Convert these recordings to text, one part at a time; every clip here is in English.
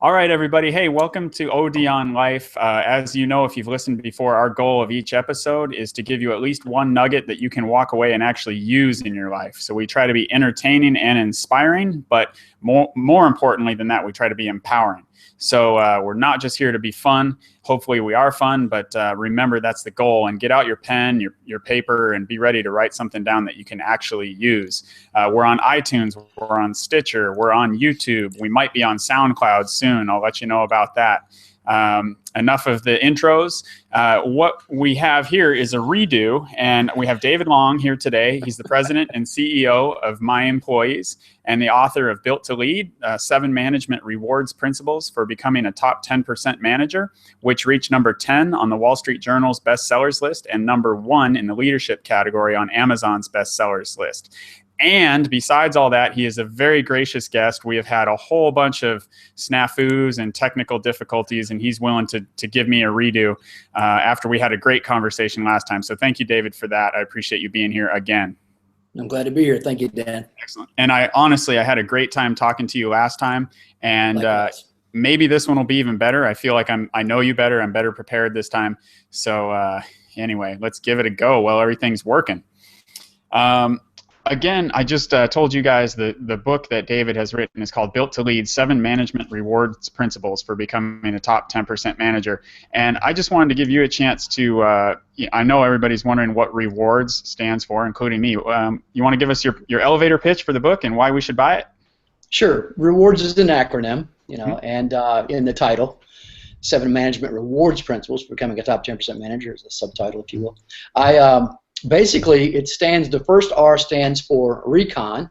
All right, everybody. Hey, welcome to OD on Life. As you know, if you've listened before, our goal of each episode is to give you at least one nugget that you can walk away and actually use in your life. So we try to be entertaining and inspiring, but more importantly than that, we try to be empowering. So we're not just here to be fun. Hopefully we are fun, but remember that's the goal. And get out your pen, your paper, and be ready to write something down that you can actually use. We're on iTunes, we're on Stitcher, we're on YouTube. We might be on SoundCloud soon. I'll let you know about that. Enough of the intros. What we have here is a redo, and we have David Long here today. He's the president and CEO of My Employees and the author of Built to Lead, 7 Management Rewards Principles for Becoming a Top 10% Manager, which reached number 10 on the Wall Street Journal's bestsellers list and number 1 in the leadership category on Amazon's bestsellers list. And besides all that, he is a very gracious guest. We have had a whole bunch of snafus and technical difficulties, and he's willing to give me a redo after we had a great conversation last time. So thank you, David, for that. I appreciate you being here again. I'm glad to be here. Thank you, Dan. Excellent. And I had a great time talking to you last time, and maybe this one will be even better. I feel like I know you better. I'm better prepared this time. So anyway, let's give it a go while everything's working. Again, I just told you guys the book that David has written is called Built to Lead, 7 Management Rewards Principles for Becoming a Top 10% Manager. And I just wanted to give you a chance to, I know everybody's wondering what rewards stands for, including me. You want to give us your elevator pitch for the book and why we should buy it? Sure. Rewards is an acronym, and in the title, 7 Management Rewards Principles for Becoming a Top 10% Manager is a subtitle, if you will. Basically, the first R stands for recon,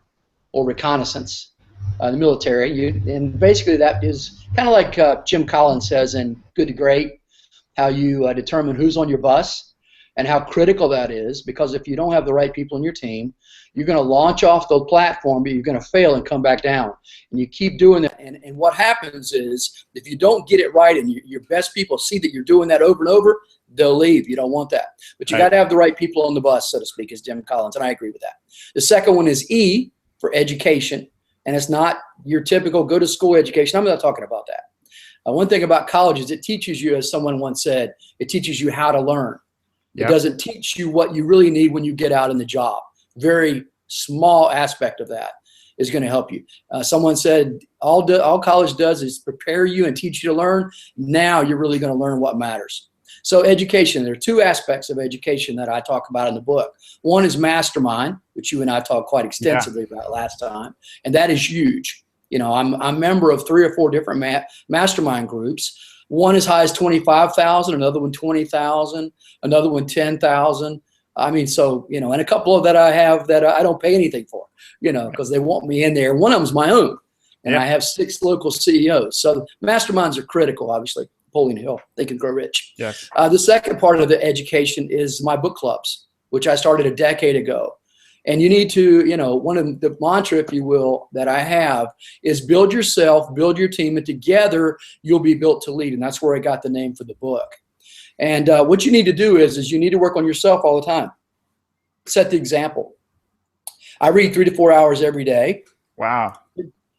or reconnaissance, the military. And basically that is kind of like Jim Collins says in Good to Great, how you determine who's on your bus and how critical that is, because if you don't have the right people in your team, you're going to launch off the platform, but you're going to fail and come back down. And you keep doing that. And what happens is, if you don't get it right and your best people see that you're doing that over and over, they'll leave. You don't want that. But you got to have the right people on the bus, so to speak, as Jim Collins, and I agree with that. The second one is E for education, and it's not your typical go-to-school education. I'm not talking about that. One thing about college is it teaches you, as someone once said, it teaches you how to learn. Yep. It doesn't teach you what you really need when you get out in the job. Very small aspect of that is going to help you. Someone said all college does is prepare you and teach you to learn. Now you're really going to learn what matters. So education, there are 2 aspects of education that I talk about in the book. One is mastermind, which you and I talked quite extensively about last time, and that is huge. I'm a member of 3 or 4 different mastermind groups. One as high as 25,000, another one 20,000, another one 10,000. I mean, so, and a couple of that I have that I don't pay anything for, because they want me in there. One of them is my own, and I have 6 local CEOs. So masterminds are critical, obviously. Napoleon Hill, Think and Grow Rich. Yes. The second part of the education is my book clubs, which I started a decade ago. And you need to, one of the mantra, if you will, that I have is build yourself, build your team, and together you'll be built to lead. And that's where I got the name for the book. And what you need to do is you need to work on yourself all the time. Set the example. I read 3 to 4 hours every day. Wow.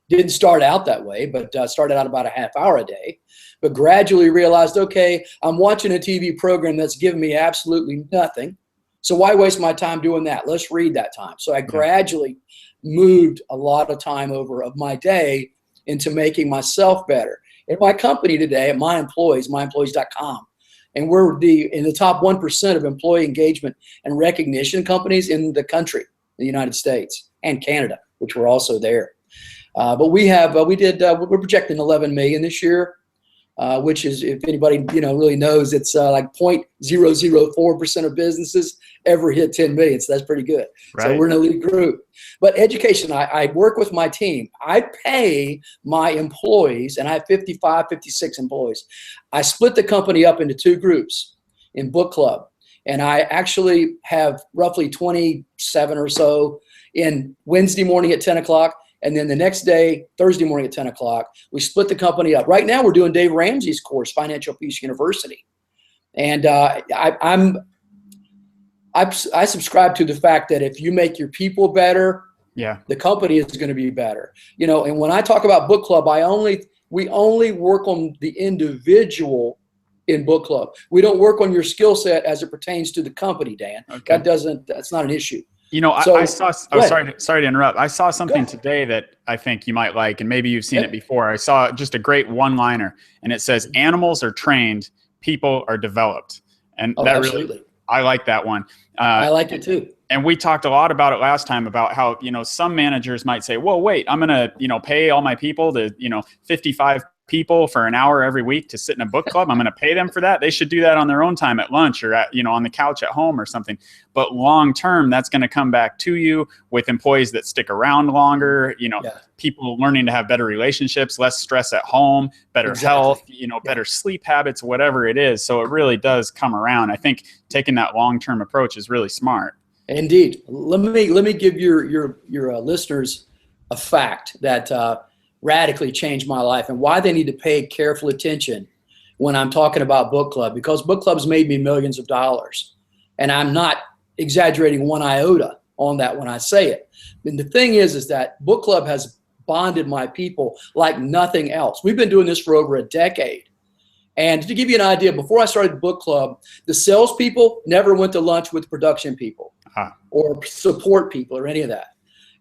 Didn't start out that way, but started out about a half hour a day. But gradually realized, okay, I'm watching a TV program that's giving me absolutely nothing. So why waste my time doing that? Let's read that time. So I gradually moved a lot of time over of my day into making myself better. In my company today, at My Employees, myemployees.com, and we're in the top 1% of employee engagement and recognition companies in the country, the United States and Canada, which we're also there. But we're projecting 11 million this year, which is, if anybody really knows, it's like 0.004% of businesses ever hit 10 million. So that's pretty good. Right. So we're in a elite group. But education, I work with my team. I pay my employees, and I have 55, 56 employees. I split the company up into 2 groups in book club. And I actually have roughly 27 or so in Wednesday morning at 10 o'clock. And then the next day, Thursday morning at 10 o'clock, we split the company up. Right now, we're doing Dave Ramsey's course, Financial Peace University. And I subscribe to the fact that if you make your people better, the company is going to be better. And when I talk about book club, I only we only work on the individual in book club. We don't work on your skill set as it pertains to the company, Dan. Okay. That's not an issue. You know, So, I saw, sorry to interrupt. I saw something today that I think you might like, and maybe you've seen it before. I saw just a great one-liner, and it says, animals are trained, people are developed. And that absolutely. Really, I like that one. I like it too. And we talked a lot about it last time about how, you know, some managers might say, well, wait, I'm going to, you know, pay all my people to, you know, 55 people for an hour every week to sit in a book club. I'm going to pay them for that. They should do that on their own time at lunch or at, you know, on the couch at home or something. But long term, that's going to come back to you with employees that stick around longer, you know, people learning to have better relationships, less stress at home, better health, you know, better sleep habits, whatever it is. So it really does come around. I think taking that long-term approach is really smart. Indeed. Let me give your listeners a fact that radically changed my life and why they need to pay careful attention when I'm talking about book club, because book clubs made me millions of dollars. And I'm not exaggerating one iota on that when I say it. And the thing is that book club has bonded my people like nothing else. We've been doing this for over a decade. And to give you an idea, before I started book club, the salespeople never went to lunch with production people or support people or any of that.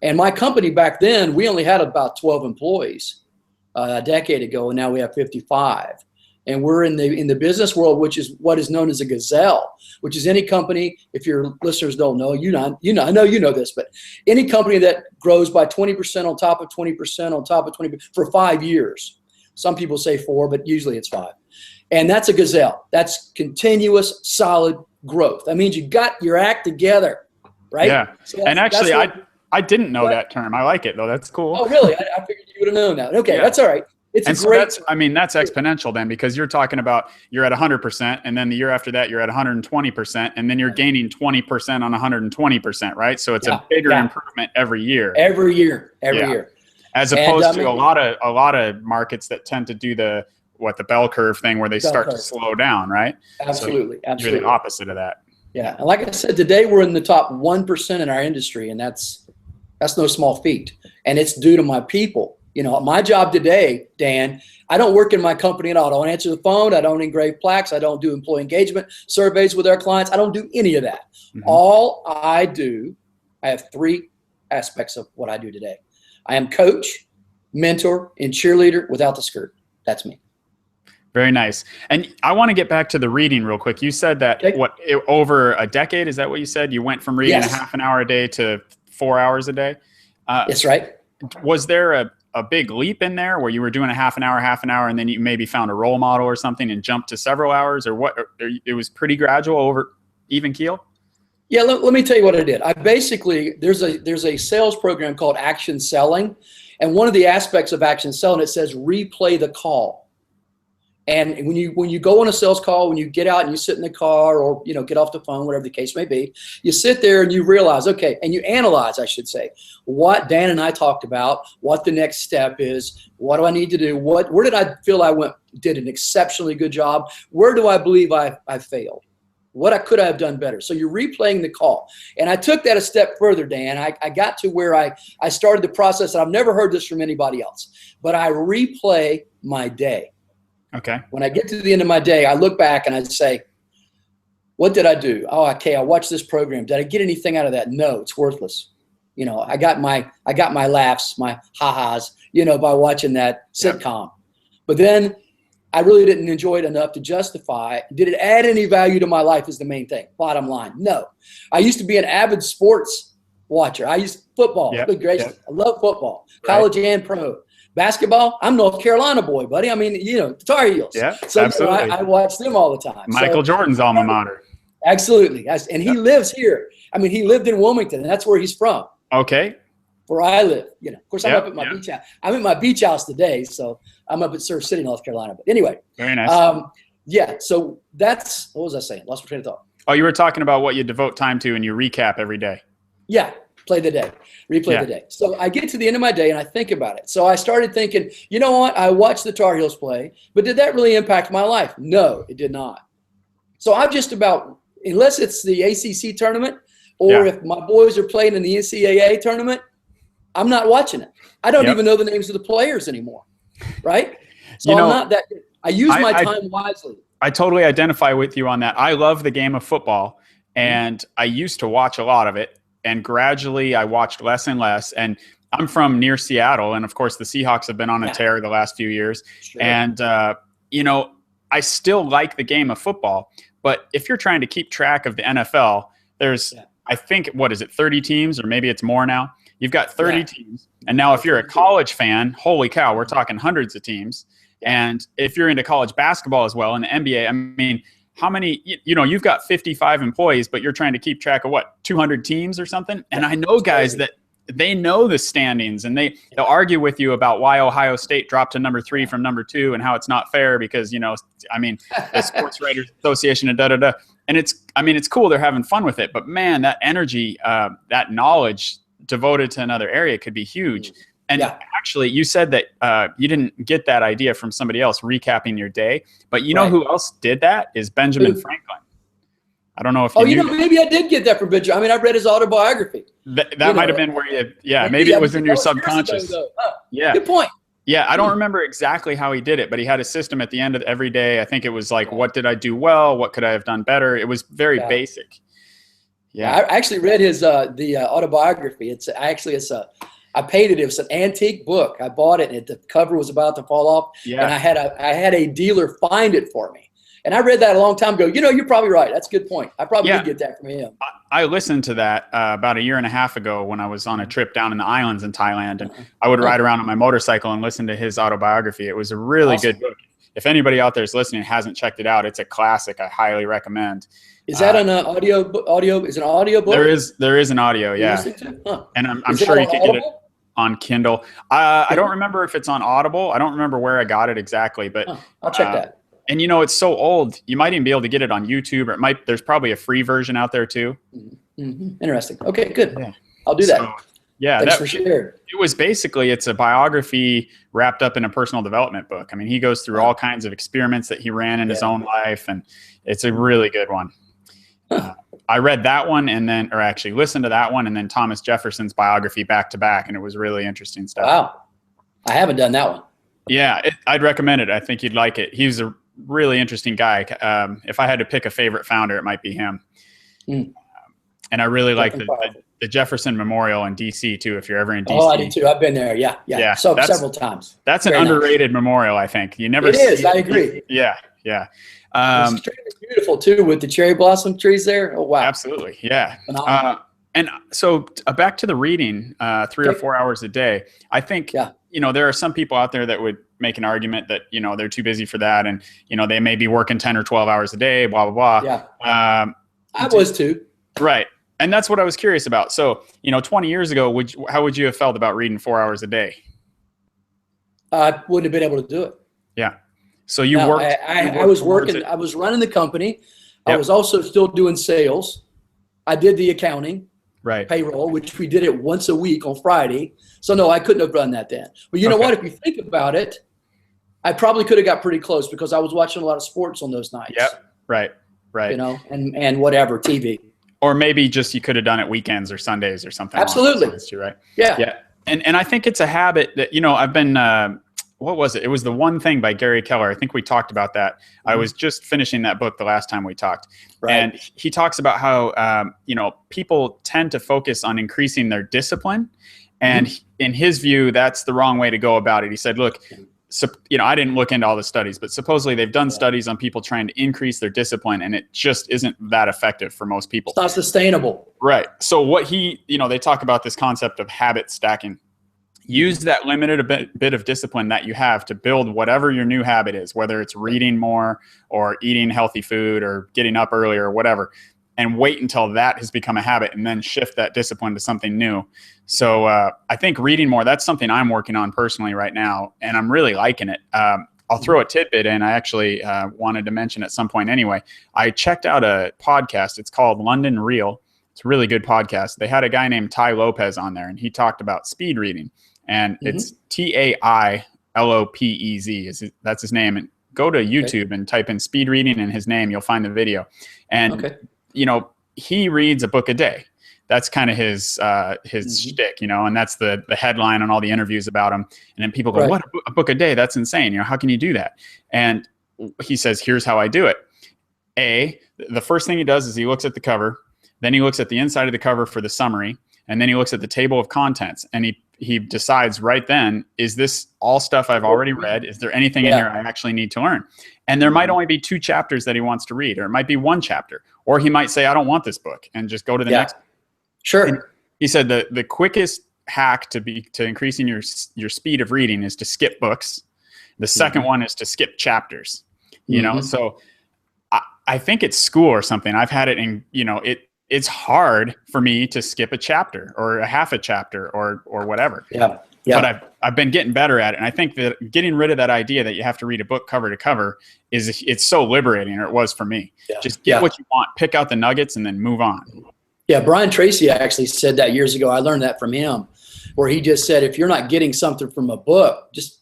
And my company back then, we only had about 12 employees a decade ago, and now we have 55. And we're in the business world, which is what is known as a gazelle, which is any company. If your listeners don't know, I know you know this, but any company that grows by 20% on top of 20% on top of 20 for 5 years. Some people say 4, but usually it's 5. And that's a gazelle. That's continuous, solid growth. That means you got your act together, right? Yeah. So and actually, I didn't know that term. I like it though. That's cool. Oh, really? I figured you would have known that. Okay, that's all right. It's and so great. That's exponential then, because you're talking about you're at 100%, and then the year after that you're at 120%, and then you're gaining 20% on 120%, right? So it's a bigger improvement every year. Every year. As opposed to a lot of markets that tend to do the bell curve thing where they start to slow down, right? Absolutely. So you're the opposite of that. Yeah, and like I said, today we're in the top 1% in our industry, and that's no small feat, and it's due to my people. You know, my job today, Dan, I don't work in my company at all. I don't answer the phone. I don't engrave plaques. I don't do employee engagement surveys with our clients. I don't do any of that. Mm-hmm. All I do, I have 3 aspects of what I do today. I am coach, mentor, and cheerleader without the skirt. That's me. Very nice. And I want to get back to the reading real quick. You said that over a decade, is that what you said? You went from reading a half an hour a day to 4 hours a day? That's right. Was there a big leap in there where you were doing a half an hour, and then you maybe found a role model or something and jumped to several hours, or what? Or it was pretty gradual over even keel? Yeah, let me tell you what I did. I basically, there's a sales program called Action Selling. And one of the aspects of Action Selling, it says replay the call. And when you go on a sales call, when you get out and you sit in the car or, you know, get off the phone, whatever the case may be, you sit there and you realize, okay, and you analyze, I should say, what Dan and I talked about, what the next step is, what do I need to do, where did I feel I did an exceptionally good job, where do I believe I failed, what could I have done better? So you're replaying the call. And I took that a step further, Dan. I got to where I started the process, and I've never heard this from anybody else, but I replay my day. Okay. When I get to the end of my day, I look back and I say, what did I do? Oh, okay, I watched this program. Did I get anything out of that? No, it's worthless. You know, I got my laughs, my ha-has, you know, by watching that sitcom. But then I really didn't enjoy it enough to justify. Did it add any value to my life is the main thing. Bottom line, no. I used to be an avid sports watcher. I used football. Good gracious. I love football, college and pro. Basketball, I'm North Carolina boy, buddy. I mean, you know, the Tar Heels. Yeah, so absolutely. I watch them all the time. Michael Jordan's alma mater. Absolutely. And he lives here. I mean, he lived in Wilmington, and that's where he's from. Okay. Where I live. You know, of course, I'm up at my beach house. I'm at my beach house today, so I'm up at Surf City, North Carolina. But anyway. Very nice. So that's, what was I saying? Lost my train of thought. Oh, you were talking about what you devote time to and you recap every day. Yeah. Replay the day. So I get to the end of my day and I think about it. So I started thinking, you know what? I watched the Tar Heels play, but did that really impact my life? No, it did not. So I'm just about, unless it's the ACC tournament or if my boys are playing in the NCAA tournament, I'm not watching it. I don't even know the names of the players anymore, right? So You I'm know, not that. I use my I time wisely. I totally identify with you on that. I love the game of football, and I used to watch a lot of it, and gradually I watched less and less. And I'm from near Seattle, and of course the Seahawks have been on a Yeah, tear the last few years. sure. And you know, I still like the game of football, but if you're trying to keep track of the NFL, there's Yeah. I think what is it, 30 teams, or maybe it's more now. You've got 30 Yeah. teams, and now if you're a college fan, holy cow, we're talking hundreds of teams. Yeah. And if you're into college basketball as well, and the NBA, I mean, how many, you know, you've got 55 employees, but you're trying to keep track of what, 200 teams or something? And I know guys that they know the standings, and they'll argue with you about why Ohio State dropped to number 3 from number 2 and how it's not fair because, you know, I mean, the Sports Writers Association and da-da-da. And it's cool. They're having fun with it. But man, that energy, that knowledge devoted to another area could be huge. And actually, you said that you didn't get that idea from somebody else recapping your day. But you know who else did that is Benjamin Franklin. I don't know if you knew. Maybe I did get that from Benjamin. I mean, I read his autobiography. That might have been where maybe it was in your subconscious. Yeah. Good point. Yeah, I don't remember exactly how he did it, but he had a system at the end of every day. I think it was like, what did I do well? What could I have done better? It was very basic. Yeah. I actually read his the autobiography. I paid it. It was an antique book. I bought it, and the cover was about to fall off. Yeah. And I had a dealer find it for me. And I read that a long time ago. You know, you're probably right. That's a good point. I probably did get that from him. I listened to that about a year and a half ago when I was on a trip down in the islands in Thailand, and I would ride around on my motorcycle and listen to his autobiography. It was a really good book. If anybody out there is listening and hasn't checked it out, it's a classic. I highly recommend. Is that an audio? Is it an audio book? There is an audio, yeah. And I'm sure you can get it on Kindle. I don't remember if it's on Audible. I don't remember where I got it exactly, but I'll check that. And you know, it's so old, you might even be able to get it on YouTube, or there's probably a free version out there too. Mm-hmm. Interesting. Okay, good. Yeah. I'll do that. So, yeah, thanks for sharing. It was basically, it's a biography wrapped up in a personal development book. I mean, he goes through all kinds of experiments that he ran in his own life, and it's a really good one. I read that one actually listened to that one, and then Thomas Jefferson's biography back to back, and it was really interesting stuff. Wow. I haven't done that one. Yeah, I'd recommend it. I think you'd like it. He's a really interesting guy. If I had to pick a favorite founder, it might be him. And I really like the Jefferson Memorial in D.C. too, if you're ever in D.C. Oh, I do too. I've been there. Yeah. So several times. That's an underrated memorial, I think. You never. It is. I agree. Yeah. It's extremely beautiful too, with the cherry blossom trees there. Oh wow. Absolutely. Yeah. And so back to the reading, 3 or 4 hours a day. I think you know, there are some people out there that would make an argument that, you know, they're too busy for that, and you know, they may be working 10 or 12 hours a day, blah blah blah. Yeah. I was too. Right. And that's what I was curious about. So, you know, 20 years ago, how would you have felt about reading 4 hours a day? I wouldn't have been able to do it. Yeah. So you worked. I was working. I was running the company. Yep. I was also still doing sales. I did the accounting, payroll, which we did it once a week on Friday. So no, I couldn't have done that then. But you know what? If you think about it, I probably could have got pretty close because I was watching a lot of sports on those nights. Yep. Right. You know, and whatever, TV. Or maybe just you could have done it weekends or Sundays or something. Absolutely. Right. Yeah. Yeah. And I think it's a habit that, you know, I've been, what was it? It was The One Thing by Gary Keller. I think we talked about that. I was just finishing that book the last time we talked. And he talks about how, you know, people tend to focus on increasing their discipline. And in his view, that's the wrong way to go about it. He said, look, you know, I didn't look into all the studies, but supposedly they've done studies on people trying to increase their discipline, and it just isn't that effective for most people. It's not sustainable. Right. So what you know, they talk about this concept of habit stacking. Use that limited bit of discipline that you have to build whatever your new habit is, whether it's reading more or eating healthy food or getting up earlier or whatever, and wait until that has become a habit and then shift that discipline to something new. So I think reading more, that's something I'm working on personally right now, and I'm really liking it. I'll throw a tidbit in. I actually wanted to mention at some point anyway. I checked out a podcast. It's called London Real. It's a really good podcast. They had a guy named Tai Lopez on there, and he talked about speed reading. And it's TAILOPEZ. That's his name. And go to YouTube and type in speed reading and his name. You'll find the video. And, you know, he reads a book a day. that's kind of his shtick, you know, and that's the headline on all the interviews about him. And then people go, Right. what, a book a day? That's insane. You know, how can you do that? And he says, here's how I do it. The first thing he does is he looks at the cover, then he looks at the inside of the cover for the summary, and then he looks at the table of contents, and he decides right then, is this all stuff I've already read? Is there anything in here I actually need to learn? And there might only be 2 chapters that he wants to read, or it might be 1 chapter, or he might say, I don't want this book, and just go to the next. Sure. And he said the quickest hack to increasing your speed of reading is to skip books. The second one is to skip chapters, you know? So I think it's school or something. I've had it in, you know, it's hard for me to skip a chapter or a half a chapter or whatever. Yeah. But I've been getting better at it. And I think that getting rid of that idea that you have to read a book cover to cover it's so liberating, or it was for me. Yeah. Just get what you want, pick out the nuggets, and then move on. Yeah, Brian Tracy actually said that years ago. I learned that from him, where he just said, if you're not getting something from a book, just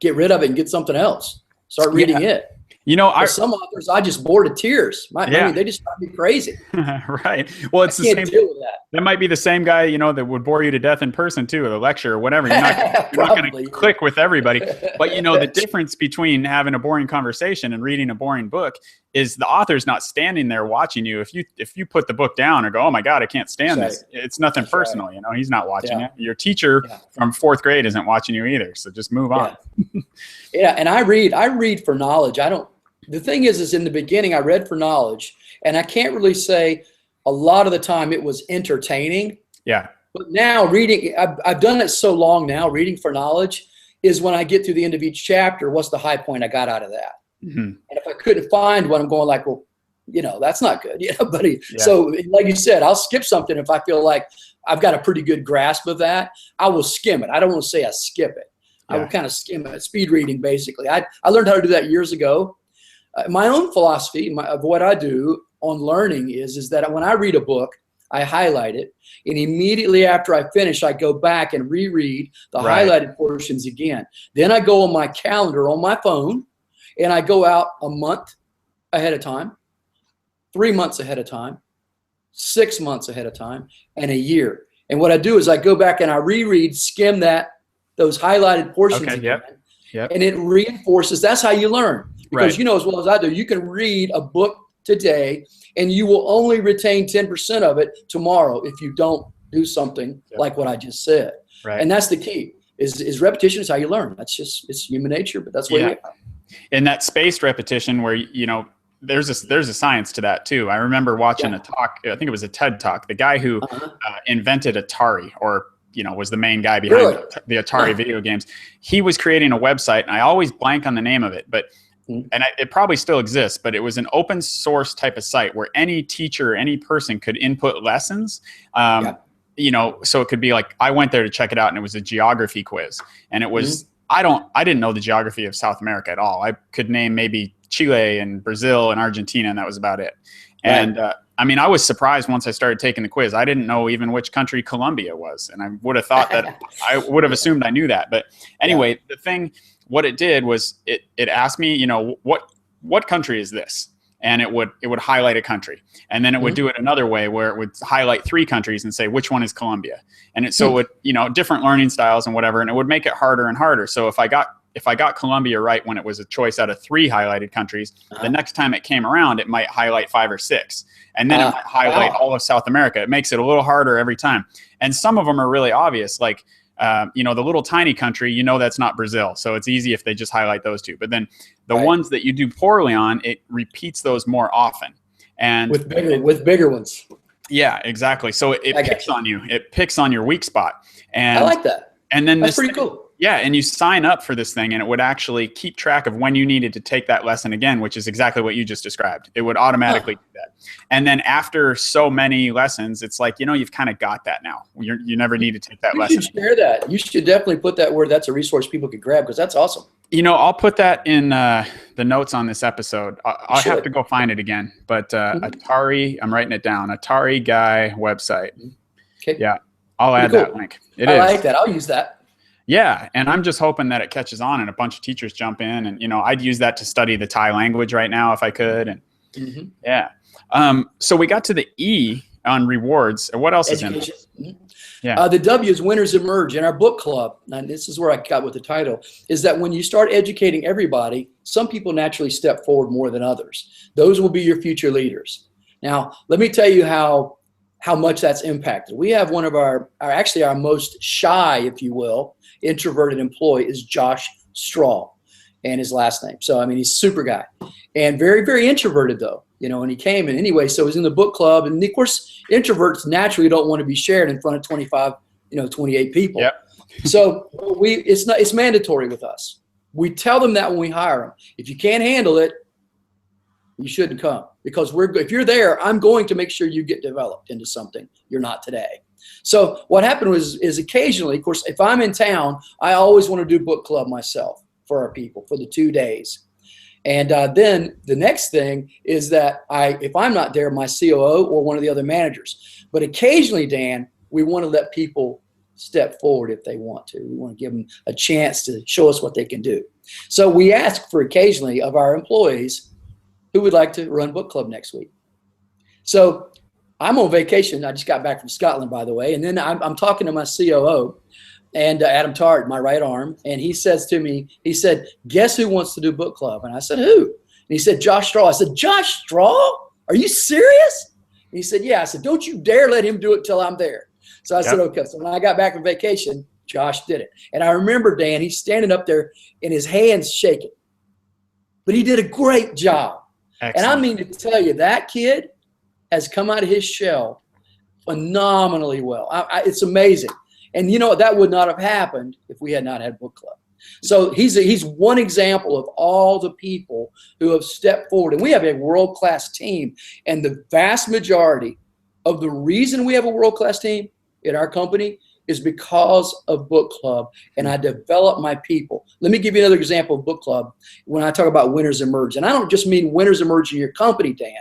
get rid of it and get something else. Start reading it. You know, some authors I just bore to tears. I mean, they just drive me crazy. Right. Well, it's I the can't same. deal with that. That might be the same guy, you know, that would bore you to death in person too, at a lecture or whatever. You're not going to click with everybody. But you know, the difference between having a boring conversation and reading a boring book is the author's not standing there watching you. If you put the book down or go, oh my God, I can't stand this. It's nothing personal. You know, he's not watching it. Your teacher from 4th grade isn't watching you either. So just move on. Yeah. And I read for knowledge. The thing is in the beginning, I read for knowledge, and I can't really say a lot of the time it was entertaining. Yeah. But now reading, I've done it so long now, reading for knowledge is when I get to the end of each chapter, what's the high point I got out of that? And if I couldn't find one, I'm going like, well, you know, that's not good. You know, buddy. Yeah. So like you said, I'll skip something if I feel like I've got a pretty good grasp of that. I will skim it. I don't want to say I skip it. I will kind of skim it. Speed reading, basically. I learned how to do that years ago. My own philosophy of what I do on learning is that when I read a book, I highlight it, and immediately after I finish, I go back and reread the highlighted portions again. Then I go on my calendar on my phone, and I go out a month ahead of time, 3 months ahead of time, 6 months ahead of time, and a year. And what I do is I go back and I reread, skim those highlighted portions again, and it reinforces. That's how you learn. Because you know as well as I do, you can read a book today and you will only retain 10% of it tomorrow if you don't do something like what I just said. Right. And that's the key. Is repetition is how you learn. It's human nature, but that's what it is. And that spaced repetition where, you know, there's a science to that too. I remember watching a talk, I think it was a TED talk, the guy who invented Atari, or you know, was the main guy behind the Atari video games. He was creating a website, and I always blank on the name of it, but it probably still exists, but it was an open source type of site where any teacher, any person could input lessons. You know, so it could be like, I went there to check it out, and it was a geography quiz, and it was, I didn't know the geography of South America at all. I could name maybe Chile and Brazil and Argentina, and that was about it. And I mean, I was surprised once I started taking the quiz. I didn't know even which country Colombia was, and I would have thought that I would have assumed I knew that. But anyway, the thing, what it did was it asked me, you know, what country is this? And it would highlight a country, and then it would do it another way where it would highlight 3 countries and say which one is Colombia. And so it would, you know, different learning styles and whatever, and it would make it harder and harder. So if I got Colombia right when it was a choice out of 3 highlighted countries, the next time it came around, it might highlight 5 or 6, and then it might highlight all of South America. It makes it a little harder every time, and some of them are really obvious, like. You know, the little tiny country, you know, that's not Brazil. So it's easy if they just highlight those 2. But then the ones that you do poorly on, it repeats those more often. And with bigger ones. Yeah, exactly. So it picks on you. It picks on your weak spot. And I like that. And then that's pretty cool. Yeah, and you sign up for this thing, and it would actually keep track of when you needed to take that lesson again, which is exactly what you just described. It would automatically do that. And then after so many lessons, it's like, you know, you've kind of got that now. You never need to take that lesson. You should share that. You should definitely put that where that's a resource people could grab, because that's awesome. You know, I'll put that in the notes on this episode. I'll have to go find it again. But Atari, I'm writing it down, Atari Guy website. Okay. Yeah, I'll add that link. I like that. I'll use that. Yeah, and I'm just hoping that it catches on and a bunch of teachers jump in. And, you know, I'd use that to study the Thai language right now if I could. And yeah. So we got to the E, on rewards. What else is in Education. it? Yeah. The W is winners emerge. In our book club, and this is where I got with the title, is that when you start educating everybody, some people naturally step forward more than others. Those will be your future leaders. Now, let me tell you how much that's impacted. We have one of our most shy, if you will, introverted employee is Josh Straw, and his last name. So, I mean, he's a super guy and very, very introverted though, and he came and anyway, so he's in the book club. And of course, introverts naturally don't want to be shared in front of 25, 28 people. Yep. So it's mandatory with us. We tell them that when we hire them. If you can't handle it, you shouldn't come, because if you're there, I'm going to make sure you get developed into something you're not today. So what happened is occasionally, of course, if I'm in town, I always want to do book club myself for our people for the 2 days. And then the next thing is that if I'm not there, my COO or one of the other managers. But occasionally, Dan, we want to let people step forward if they want to. We want to give them a chance to show us what they can do. So we ask for occasionally of our employees who would like to run book club next week. So I'm on vacation. I just got back from Scotland, by the way. And then I'm talking to my COO, and Adam Tart, my right arm. And he says to me, he said, guess who wants to do book club? And I said, who? And he said, Josh Straw. I said, Josh Straw? Are you serious? And he said, yeah. I said, don't you dare let him do it till I'm there. So I said, okay. So when I got back from vacation, Josh did it. And I remember, Dan, he's standing up there and his hands shaking. But he did a great job. Excellent. And I mean to tell you, that kid has come out of his shell phenomenally well. It's amazing. And that would not have happened if we had not had book club. So he's one example of all the people who have stepped forward. And we have a world-class team. And the vast majority of the reason we have a world-class team in our company is because of book club. And I develop my people. Let me give you another example of book club when I talk about winners emerge. And I don't just mean winners emerge in your company, Dan.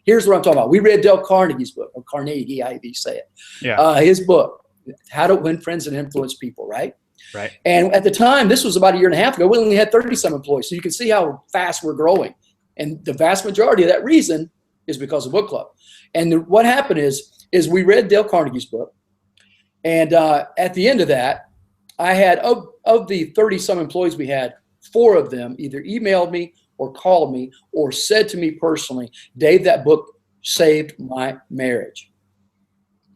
Here's what I'm talking about. We read Dale Carnegie's book, or Carnegie, however you say it. Yeah. His book, How to Win Friends and Influence People, right? Right. And at the time, this was about 1.5 years ago, we only had 30-some employees. So you can see how fast we're growing. And the vast majority of that reason is because of book club. And what happened is we read Dale Carnegie's book. And at the end of that, I had, of the 30-some employees we had, 4 of them either emailed me or called me or said to me personally, Dave, that book saved my marriage.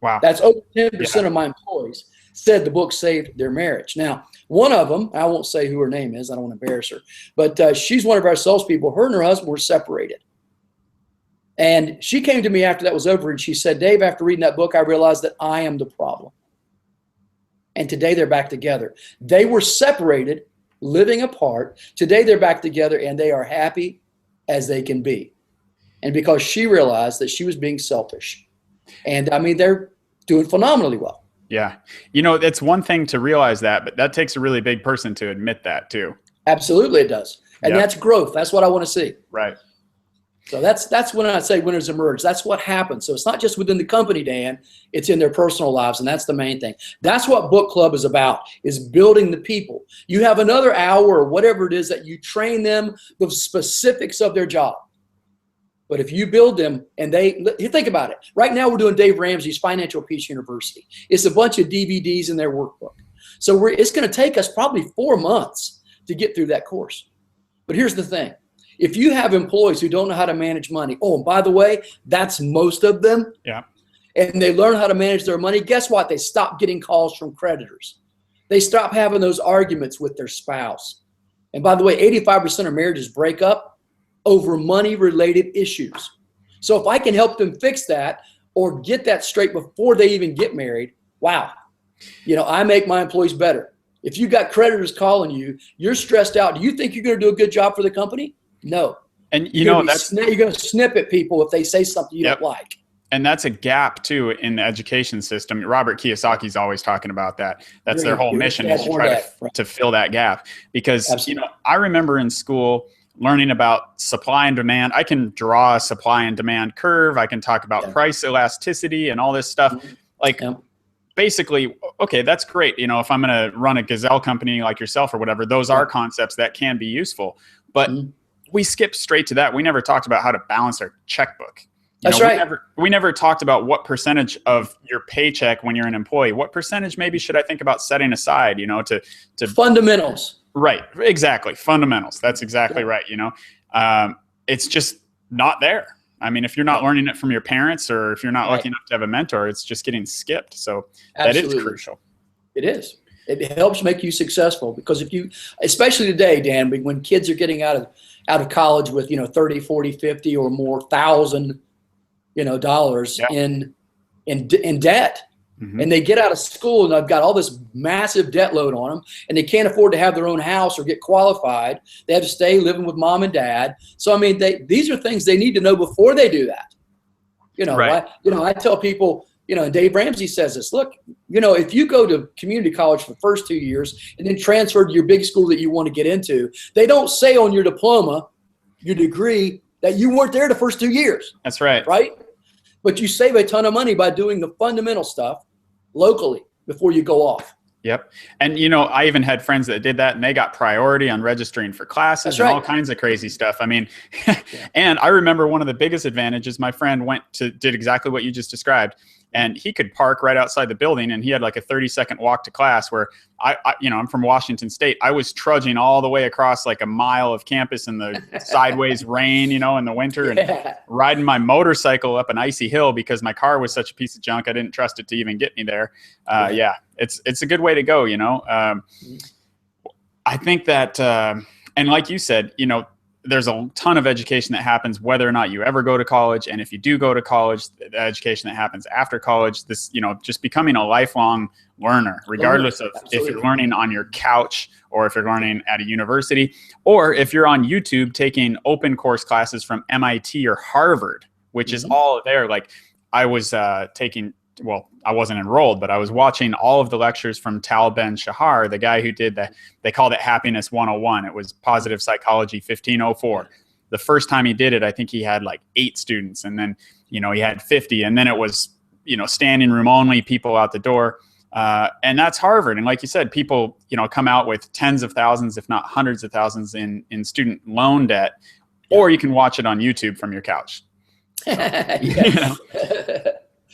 Wow. That's over 10% of my employees said the book saved their marriage. Now, one of them, I won't say who her name is, I don't want to embarrass her, but she's one of our salespeople. Her and her husband were separated. And she came to me after that was over and she said, Dave, after reading that book, I realized that I am the problem. And today they're back together. They were separated, living apart. Today they're back together and they are happy as they can be. And because she realized that she was being selfish. And I mean, they're doing phenomenally well. Yeah. It's one thing to realize that, but that takes a really big person to admit that too. Absolutely it does. And that's growth. That's what I want to see. Right. So that's when I say winners emerge. That's what happens. So it's not just within the company, Dan, it's in their personal lives. And that's the main thing. That's what book club is about, is building the people. You have another hour or whatever it is that you train them the specifics of their job. But if you build them and think about it. Right now we're doing Dave Ramsey's Financial Peace University. It's a bunch of DVDs in their workbook. So it's going to take us probably 4 months to get through that course. But here's the thing. If you have employees who don't know how to manage money, and by the way, that's most of them. Yeah. And they learn how to manage their money, guess what? They stop getting calls from creditors. They stop having those arguments with their spouse. And by the way, 85% of marriages break up over money-related issues. So if I can help them fix that or get that straight before they even get married, wow. I make my employees better. If you got creditors calling you, you're stressed out. Do you think you're going to do a good job for the company? No. And you're going to snip at people if they say something you don't like. And that's a gap too in the education system. Robert Kiyosaki's always talking about that. That's their whole mission, is to try to fill that gap. Because I remember in school learning about supply and demand. I can draw a supply and demand curve. I can talk about price elasticity and all this stuff. Basically, okay, that's great. If I'm going to run a Gazelle company like yourself or whatever, those are concepts that can be useful. But we skipped straight to that. We never talked about how to balance our checkbook. That's right. We never talked about what percentage of your paycheck when you're an employee, what percentage maybe should I think about setting aside, to fundamentals. Right. Exactly. Fundamentals. That's exactly right. It's just not there. I mean, if you're not learning it from your parents, or if you're not lucky enough to have a mentor, it's just getting skipped. So Absolutely. That is crucial. It is. It helps make you successful, because if you, especially today, Dan, when kids are getting out of college with 30, 40, 50 or more thousand dollars in debt, and they get out of school and they've got all this massive debt load on them, and they can't afford to have their own house or get qualified. They have to stay living with mom and dad. So I mean, these are things they need to know before they do that. Right. I tell people, and Dave Ramsey says this, look, if you go to community college for the first 2 years and then transfer to your big school that you want to get into, they don't say on your diploma, your degree, that you weren't there the first 2 years. That's right. Right? But you save a ton of money by doing the fundamental stuff locally before you go off. Yep. And, I even had friends that did that, and they got priority on registering for classes and all kinds of crazy stuff. I mean, and I remember one of the biggest advantages, my friend did exactly what you just described. And he could park right outside the building, and he had like a 30-second walk to class, where I'm from Washington State. I was trudging all the way across like a mile of campus in the sideways rain, in the winter, and riding my motorcycle up an icy hill because my car was such a piece of junk. I didn't trust it to even get me there. It's a good way to go, I think that, and like you said, there's a ton of education that happens whether or not you ever go to college. And if you do go to college, the education that happens after college, this, just becoming a lifelong learner, regardless of if you're learning on your couch or if you're learning at a university, or if you're on YouTube taking open course classes from MIT or Harvard, which is all there. Like I was I wasn't enrolled, but I was watching all of the lectures from Tal Ben-Shahar, the guy who did they called it Happiness 101. It was Positive Psychology 1504. The first time he did it, I think he had like 8 students, and then, he had 50, and then it was, standing room only, people out the door. And that's Harvard. And like you said, people, come out with tens of thousands, if not hundreds of thousands in student loan debt, or you can watch it on YouTube from your couch. So,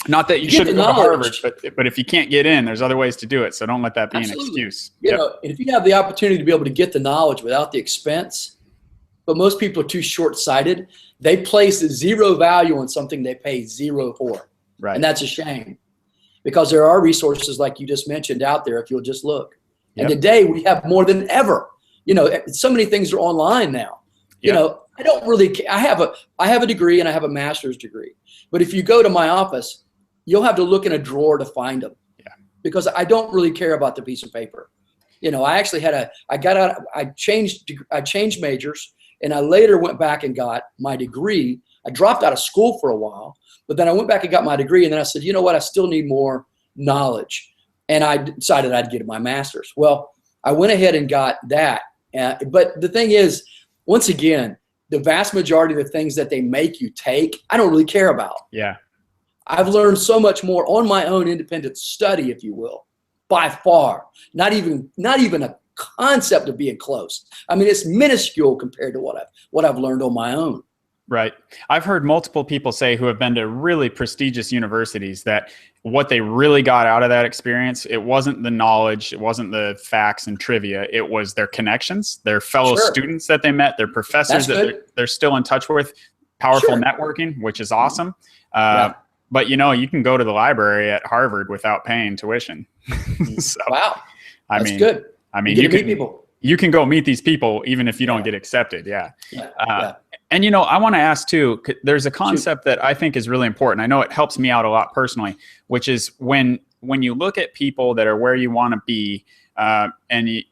not that you shouldn't go to Harvard, but if you can't get in, there's other ways to do it. So don't let that be an excuse. And if you have the opportunity to be able to get the knowledge without the expense, but most people are too short-sighted, they place zero value on something they pay zero for. Right. And that's a shame, because there are resources like you just mentioned out there if you'll just look. And today we have more than ever. So many things are online now. I don't really care. I have a degree and I have a master's degree. But if you go to my office, you'll have to look in a drawer to find them. Yeah. Because I don't really care about the piece of paper. I actually I changed majors, and I later went back and got my degree. I dropped out of school for a while, but then I went back and got my degree, and then I said, you know what, I still need more knowledge. And I decided I'd get my master's. Well, I went ahead and got that. But the thing is, once again, the vast majority of the things that they make you take, I don't really care about. Yeah. I've learned so much more on my own independent study, if you will, by far. Not even a concept of being close. I mean, it's minuscule compared to what I've learned on my own. Right. I've heard multiple people say who have been to really prestigious universities that what they really got out of that experience, it wasn't the knowledge, it wasn't the facts and trivia, it was their connections, their fellow students that they met, their professors that they're still in touch with, powerful networking, which is awesome. But, you can go to the library at Harvard without paying tuition. So, wow. That's good. I mean, you can meet people. You can go meet these people even if you don't get accepted. And, I want to ask too, there's a concept that I think is really important. I know it helps me out a lot personally, which is when you look at people that are where you want to be, and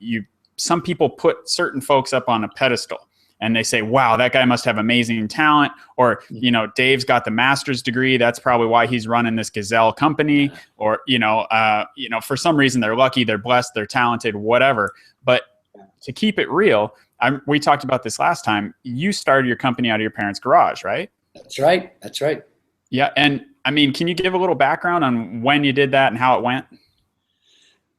some people put certain folks up on a pedestal. And they say, wow, that guy must have amazing talent. Or, Dave's got the master's degree. That's probably why he's running this Gazelle company. Or, for some reason they're lucky, they're blessed, they're talented, whatever. But to keep it real, we talked about this last time. You started your company out of your parents' garage, right? That's right. That's right. Yeah. And I mean, can you give a little background on when you did that and how it went?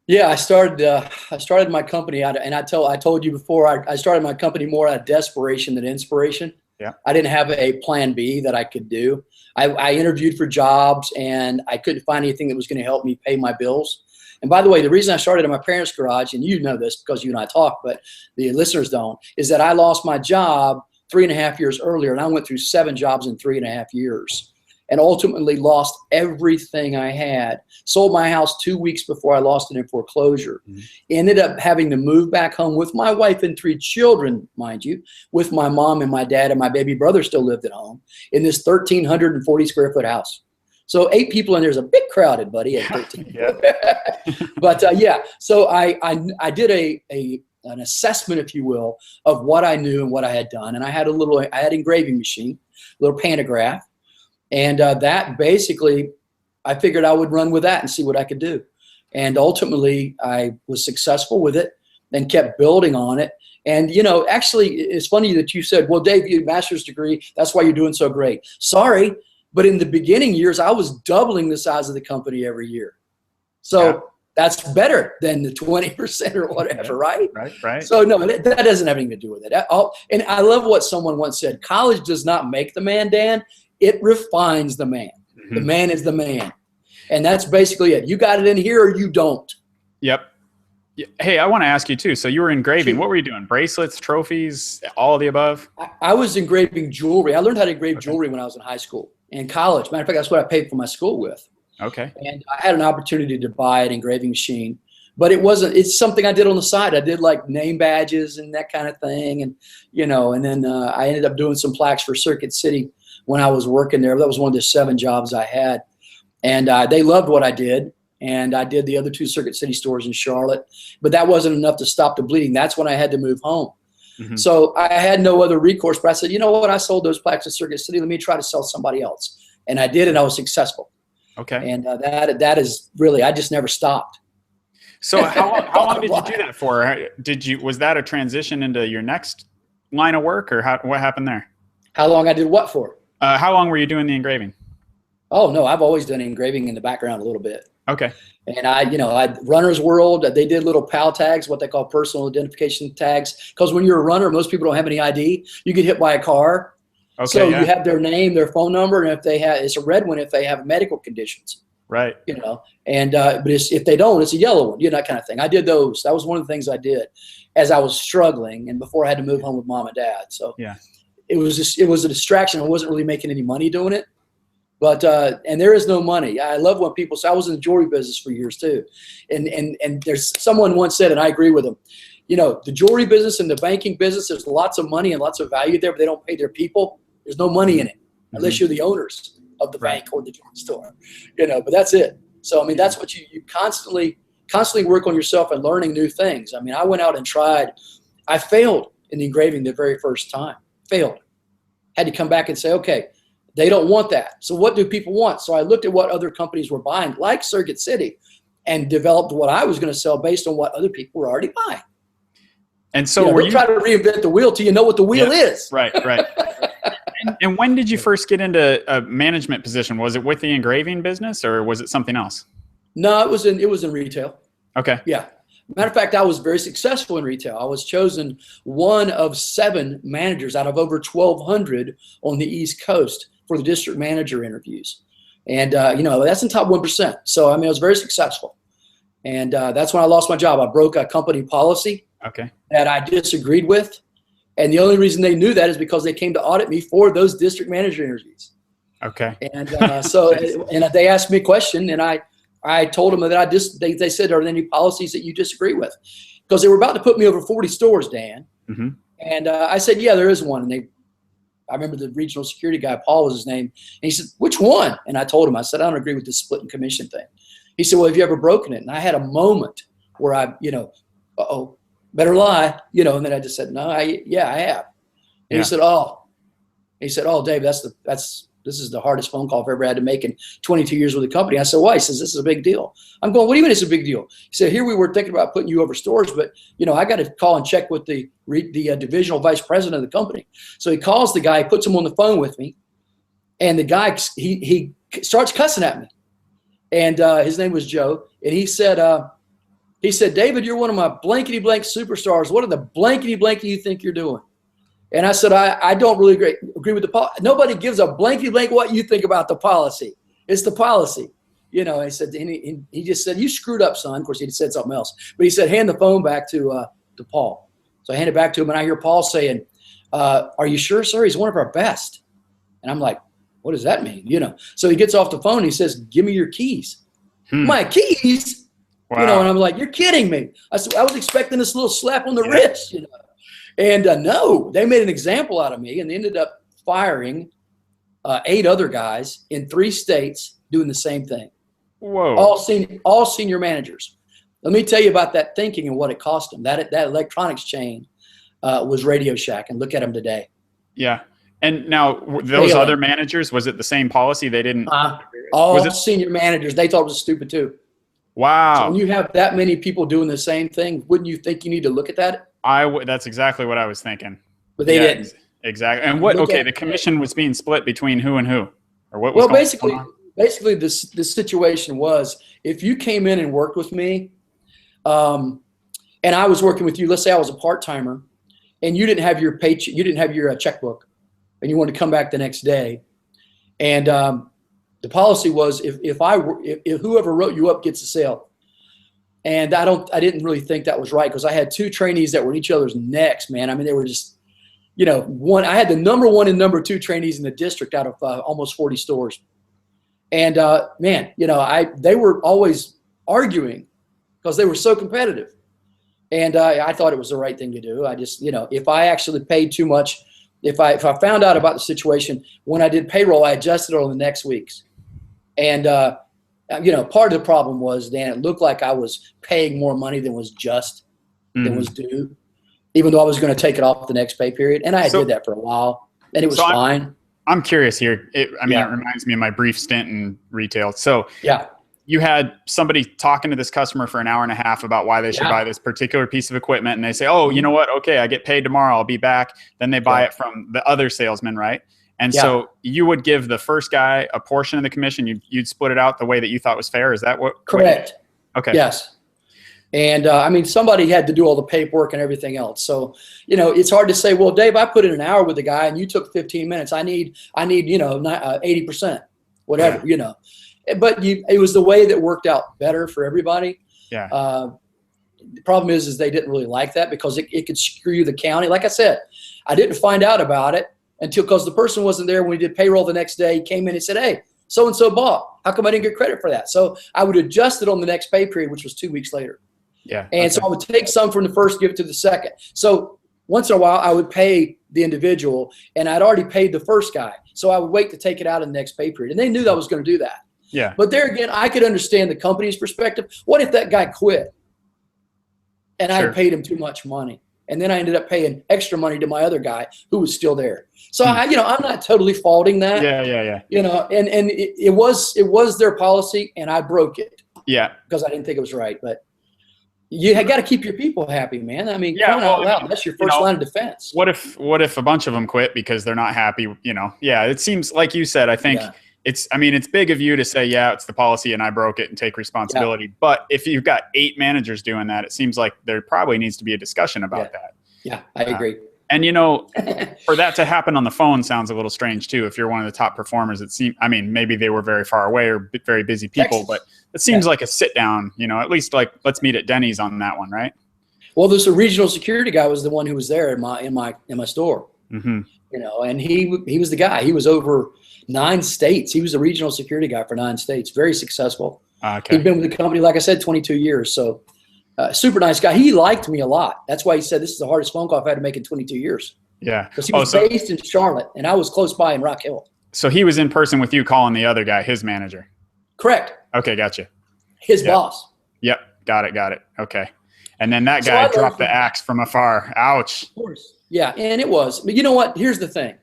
Yeah, I started my company out, and I told you before, I started my company more out of desperation than inspiration. Yeah. I didn't have a plan B that I could do. I interviewed for jobs, and I couldn't find anything that was going to help me pay my bills. And by the way, the reason I started in my parents' garage, and you know this because you and I talk, but the listeners don't, is that I lost my job 3.5 years earlier, and I went through 7 jobs in 3.5 years, and ultimately lost everything I had. Sold my house 2 weeks before I lost it in foreclosure. Mm-hmm. Ended up having to move back home with my wife and 3 children, mind you, with my mom and my dad, and my baby brother still lived at home in this 1,340 square foot house. So 8 people in there's a bit crowded, buddy, at 13. But yeah, so I did an assessment, if you will, of what I knew and what I had done. And I had an engraving machine, a little pantograph. And that basically, I figured I would run with that and see what I could do. And ultimately, I was successful with it and kept building on it. And, you know, actually, it's funny that you said, well, Dave, you had a master's degree. That's why you're doing so great. Sorry, but in the beginning years, I was doubling the size of the company every year. So that's better than the 20% or whatever, right? Right. So no, that doesn't have anything to do with it. And I love what someone once said, college does not make the man, Dan. It refines the man. Mm-hmm. The man is the man. And that's basically it. You got it in here or you don't. Yep. Hey, I want to ask you too. So you were engraving. Sure. What were you doing? Bracelets, trophies, all of the above? I was engraving jewelry. I learned how to engrave jewelry when I was in high school and college. Matter of fact, that's what I paid for my school with. Okay. And I had an opportunity to buy an engraving machine, but it's something I did on the side. I did like name badges and that kind of thing. And, you know, and then I ended up doing some plaques for Circuit City when I was working there. That was one of the 7 jobs I had. And they loved what I did. And I did the other 2 Circuit City stores in Charlotte, but that wasn't enough to stop the bleeding. That's when I had to move home. Mm-hmm. So I had no other recourse, but I said, you know what? I sold those plaques at Circuit City. Let me try to sell somebody else. And I did, and I was successful. Okay. And that is really, I just never stopped. So how long did you do that for? Was that a transition into your next line of work, or what happened there? How long I did what for? How long were you doing the engraving? Oh, no, I've always done engraving in the background a little bit. Okay. And I Runner's World, they did little PAL tags, what they call personal identification tags. Because when you're a runner, most people don't have any ID. You get hit by a car. Okay, so you have their name, their phone number, and if they have, it's a red one if they have medical conditions. Right. You know, and but if they don't, it's a yellow one. You know, that kind of thing. I did those. That was one of the things I did as I was struggling and before I had to move home with mom and dad. So yeah, it was a distraction. I wasn't really making any money doing it. But and there is no money. I love when people say, I was in the jewelry business for years too. And there's someone once said, and I agree with them, you know, the jewelry business and the banking business, there's lots of money and lots of value there, but they don't pay their people. There's no money in it unless you're the owners of the bank or the jewelry store, you know, but that's it. So, I mean, that's what you constantly work on yourself and learning new things. I mean, I went out and tried. I failed in the engraving the very first time. Failed. Had to come back and say, okay, they don't want that. So what do people want? So I looked at what other companies were buying, like Circuit City, and developed what I was going to sell based on what other people were already buying. And so you try to reinvent the wheel till you know what the wheel is. Right. And when did you first get into a management position? Was it with the engraving business or was it something else? No, it was in retail. Okay. Yeah. Matter of fact, I was very successful in retail. I was chosen one of 7 managers out of over 1,200 on the East Coast for the district manager interviews. And, you know, that's in top 1%. So, I mean, I was very successful. And that's when I lost my job. I broke a company policy that I disagreed with. And the only reason they knew that is because they came to audit me for those district manager interviews. Okay. And so and they asked me a question, and I told them that they said, are there any policies that you disagree with? Because they were about to put me over 40 stores, Dan. Mm-hmm. And I said, yeah, there is one. And I remember the regional security guy, Paul was his name. And he said, which one? And I told him, I said, I don't agree with this split and commission thing. He said, well, have you ever broken it? And I had a moment where I, you know, better lie, you know, and then I just said, no, I have. And he said, Dave, this is the hardest phone call I've ever had to make in 22 years with the company. I said, why? He says, this is a big deal. I'm going, what do you mean it's a big deal? He said, here we were thinking about putting you over stores, but, you know, I got to call and check with the divisional vice president of the company. So he calls the guy, puts him on the phone with me, and the guy, he starts cussing at me. And his name was Joe. And he said, David, you're one of my blankety-blank superstars. What are the blankety-blank you think you're doing? And I said, I don't really agree with the policy. Nobody gives a blankety blank what you think about the policy. It's the policy. You know, he said, and he just said, you screwed up, son. Of course, he said something else. But he said, hand the phone back to Paul. So I hand it back to him, and I hear Paul saying, are you sure, sir? He's one of our best. And I'm like, what does that mean? You know, so he gets off the phone and he says, give me your keys. My keys? Wow. You know, and I'm like, you're kidding me. I said, I was expecting this little slap on the wrist, you know. And no, they made an example out of me, and they ended up firing 8 other guys in 3 states doing the same thing. Whoa. All senior managers. Let me tell you about that thinking and what it cost them. That electronics chain was Radio Shack, and look at them today. Yeah. And now those other managers, was it the same policy? They didn't. All senior managers, they thought it was stupid too. Wow. So when you have that many people doing the same thing, wouldn't you think you need to look at that? That's exactly what I was thinking. But they didn't. Exactly. And the commission was being split between who and who, or what was well, going on? Basically, this situation was, if you came in and worked with me, and I was working with you, let's say I was a part-timer, and you didn't have your paycheck, you didn't have your checkbook, and you wanted to come back the next day, and the policy was if whoever wrote you up gets the sale. And I didn't really think that was right, because I had 2 trainees that were in each other's necks, man. I mean, they were just, you know, I had the number 1 and number 2 trainees in the district out of almost 40 stores. And man, you know, they were always arguing because they were so competitive. And I thought it was the right thing to do. I just, you know, if I actually paid too much, if I found out about the situation, when I did payroll, I adjusted it on the next week's. And you know, part of the problem was, Dan, it looked like I was paying more money than was just, than was due, even though I was going to take it off the next pay period. And I did that for a while, and it was fine. I'm curious here. It reminds me of my brief stint in retail. So you had somebody talking to this customer for an hour and a half about why they should buy this particular piece of equipment. And they say, oh, you know what? Okay, I get paid tomorrow. I'll be back. Then they buy it from the other salesman, right? And so you would give the first guy a portion of the commission. You'd split it out the way that you thought was fair. Is that what? Correct. Okay. Yes. And I mean, somebody had to do all the paperwork and everything else. So, you know, it's hard to say, well, Dave, I put in an hour with the guy and you took 15 minutes. I need, you know, 80%, whatever, you know. But it was the way that worked out better for everybody. Yeah. The problem is they didn't really like that, because it could screw the county. Like I said, I didn't find out about it because the person wasn't there when we did payroll the next day. He came in and said, hey, so-and-so bought. How come I didn't get credit for that? So I would adjust it on the next pay period, which was 2 weeks later. Yeah. And so I would take some from the first, give it to the second. So once in a while, I would pay the individual, and I'd already paid the first guy. So I would wait to take it out in the next pay period. And they knew that I was going to do that. Yeah. But there again, I could understand the company's perspective. What if that guy quit and I had paid him too much money? And then I ended up paying extra money to my other guy who was still there. So I'm not totally faulting that. Yeah. You know, and it was their policy, and I broke it. Yeah. Because I didn't think it was right. But you got to keep your people happy, man. I mean, out loud, that's your first line of defense. What if a bunch of them quit because they're not happy? You know, it seems like you said. I think it's big of you to say, it's the policy and I broke it and take responsibility. Yeah. But if you've got 8 managers doing that, it seems like there probably needs to be a discussion about that. Yeah, I agree. And, you know, for that to happen on the phone sounds a little strange, too. If you're one of the top performers, it seems, I mean, maybe they were very far away or very busy people, but it seems like a sit down, you know, at least like, let's meet at Denny's on that one, right? Well, this regional security guy was the one who was there in my store, you know, and he was the guy. He was over 9 states. He was a regional security guy for 9 states, very successful. Okay. He'd been with the company, like I said, 22 years. So super nice guy. He liked me a lot. That's why he said, this is the hardest phone call I've had to make in 22 years. Yeah. Because he was based in Charlotte, and I was close by in Rock Hill. So he was in person with you calling the other guy, his manager. Correct. Okay, gotcha. His boss. Yep, got it. Okay. And then that guy dropped the axe from afar. Ouch. Of course. Yeah, and it was. But you know what? Here's the thing,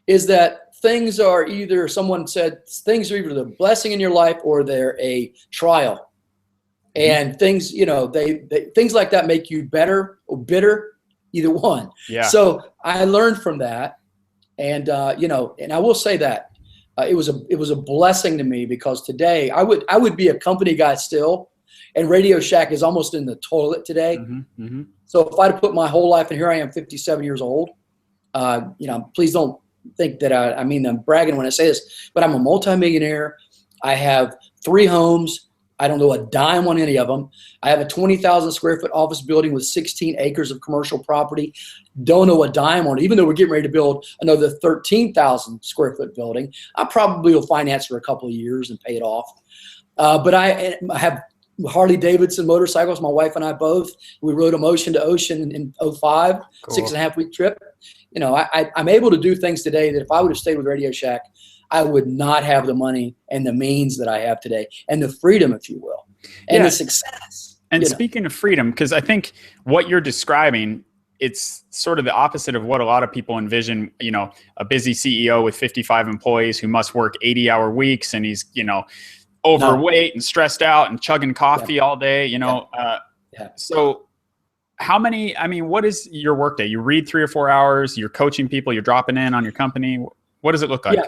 is that things are either, someone said, things are either the blessing in your life or they're a trial. And things, you know, they things like that make you better or bitter, either one. Yeah. So I learned from that, and you know, and I will say that it was a blessing to me, because today I would be a company guy still, and Radio Shack is almost in the toilet today. So if I'd put my whole life, and here I am, 57 years old, Please don't think that I mean I'm bragging when I say this, but I'm a multimillionaire. I have 3 homes. I don't know a dime on any of them. I have a 20,000 square foot office building with 16 acres of commercial property. Don't know a dime on it. Even though we're getting ready to build another 13,000 square foot building, I probably will finance for a couple of years and pay it off. But I have Harley Davidson motorcycles. My wife and I both. We rode them ocean to ocean in 2005, cool. 6.5 week trip. I'm able to do things today that if I would have stayed with Radio Shack, I would not have the money and the means that I have today, and the freedom, if you will, and the success. And speaking of freedom, because I think what you're describing, it's sort of the opposite of what a lot of people envision, a busy CEO with 55 employees who must work 80-hour weeks, and he's, overweight and stressed out and chugging coffee all day, So what is your workday? You read 3 or 4 hours, you're coaching people, you're dropping in on your company. What does it look like? Yeah.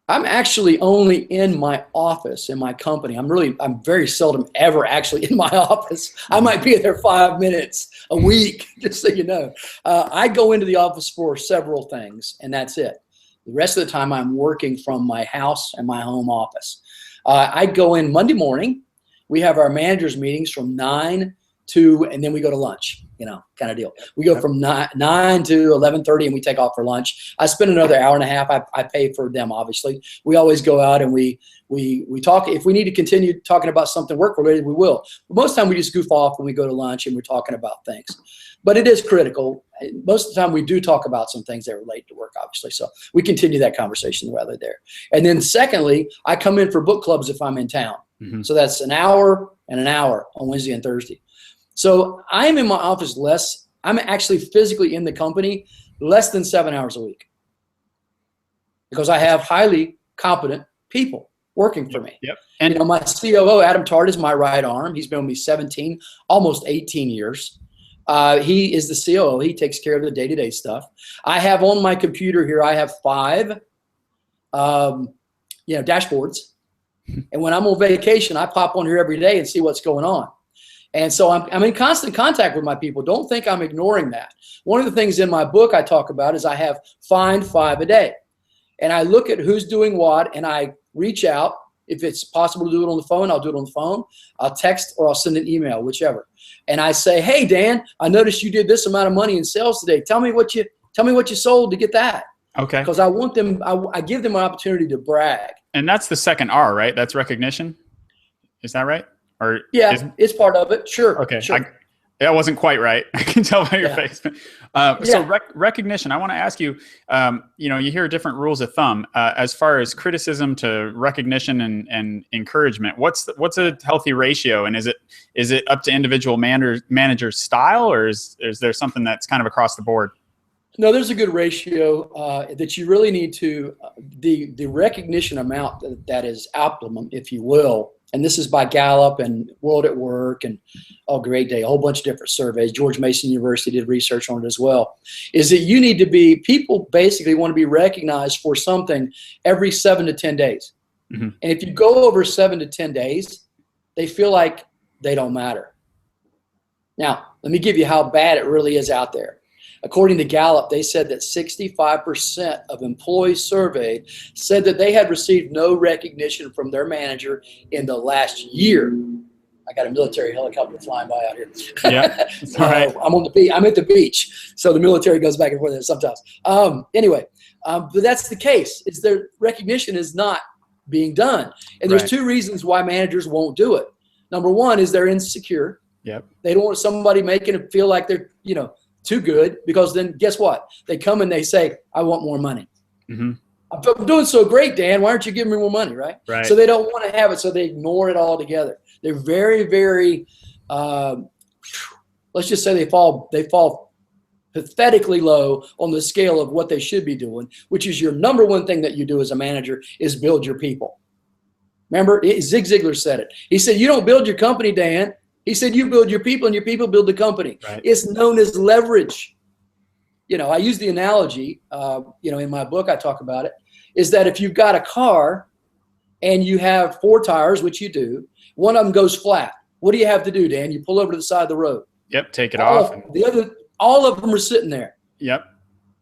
I'm actually only in my office, in my company. I'm very seldom ever actually in my office. I might be there 5 minutes a week, just so you know. I go into the office for several things, and that's it. The rest of the time, I'm working from my house and my home office. I go in Monday morning. We have our managers meetings from 9 to, and then we go to lunch, kind of deal. We go from 9 to 11:30 and we take off for lunch. I spend another hour and a half. I pay for them, obviously. We always go out and we talk. If we need to continue talking about something work related, we will. But most of the time we just goof off when we go to lunch and we're talking about things. But it is critical. Most of the time we do talk about some things that relate to work, obviously. So we continue that conversation while they're there. And then secondly, I come in for book clubs if I'm in town. Mm-hmm. So that's an hour and an hour on Wednesday and Thursday. So I'm in my office I'm actually physically in the company less than 7 hours a week because I have highly competent people working for me. Yep. And my COO, Adam Tart, is my right arm. He's been with me 17, almost 18 years. He is the COO. He takes care of the day-to-day stuff. I have on my computer here, I have 5 dashboards. And when I'm on vacation, I pop on here every day and see what's going on. And so I'm in constant contact with my people. Don't think I'm ignoring that. One of the things in my book I talk about is I have find 5 a day. And I look at who's doing what, and I reach out. If it's possible to do it on the phone, I'll do it on the phone. I'll text or I'll send an email, whichever. And I say, hey, Dan, I noticed you did this amount of money in sales today. Tell me what you sold to get that. Okay. Because I want them, I give them an opportunity to brag. And that's the second R, right? That's recognition. Is that right? Or it's part of it. Sure. Okay. Sure. That wasn't quite right. I can tell by your face. So recognition, I want to ask you, you hear different rules of thumb as far as criticism to recognition and encouragement. What's a healthy ratio? And is it up to individual manager's style, or is there something that's kind of across the board? No, there's a good ratio that you really need to, the recognition amount that is optimum, if you will. And this is by Gallup and World at Work and Great Day, a whole bunch of different surveys. George Mason University did research on it as well. Is that you need to people basically want to be recognized for something every 7 to 10 days. Mm-hmm. And if you go over 7 to 10 days, they feel like they don't matter. Now, let me give you how bad it really is out there. According to Gallup, they said that 65% of employees surveyed said that they had received no recognition from their manager in the last year. I got a military helicopter flying by out here. Yeah, it's all right. I'm on the beach. I'm at the beach, so the military goes back and forth there sometimes. But that's the case. Is their recognition is not being done, and there's 2 reasons why managers won't do it. Number 1 is they're insecure. Yep. They don't want somebody making them feel like they're too good, because then guess what? They come and they say, I want more money. Mm-hmm. I'm doing so great, Dan. Why aren't you giving me more money, right? So they don't want to have it, so they ignore it altogether. They're very, very, let's just say they fall pathetically low on the scale of what they should be doing, which is your number 1 thing that you do as a manager is build your people. Remember, Zig Ziglar said it. He said, you don't build your company, Dan. He said, you build your people and your people build the company. Right. It's known as leverage. I use the analogy, in my book, I talk about it, is that if you've got a car and you have 4 tires, which you do, one of them goes flat. What do you have to do, Dan? You pull over to the side of the road. Yep. Take it off. All of them are sitting there. Yep.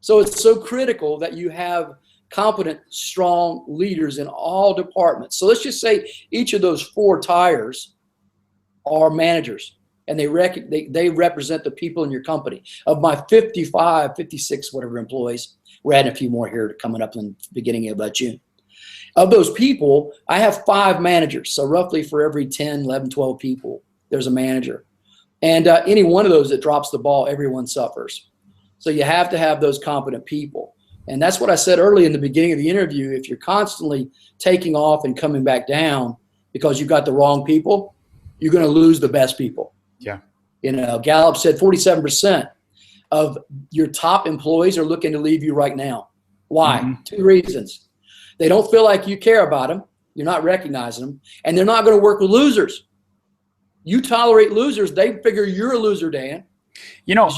So it's so critical that you have competent, strong leaders in all departments. So let's just say each of those 4 tires are managers, and they represent the people in your company. Of my 55, 56, whatever employees, we're adding a few more here coming up in the beginning of June. Of those people, I have 5 managers. So roughly for every 10, 11, 12 people, there's a manager. And any one of those that drops the ball, everyone suffers. So you have to have those competent people. And that's what I said early in the beginning of the interview. If you're constantly taking off and coming back down because you've got the wrong people, you're going to lose the best people. Yeah. You know, Gallup said 47% of your top employees are looking to leave you right now. Why? Mm-hmm. 2 reasons. They don't feel like you care about them. You're not recognizing them. And they're not going to work with losers. You tolerate losers. They figure you're a loser, Dan. You know,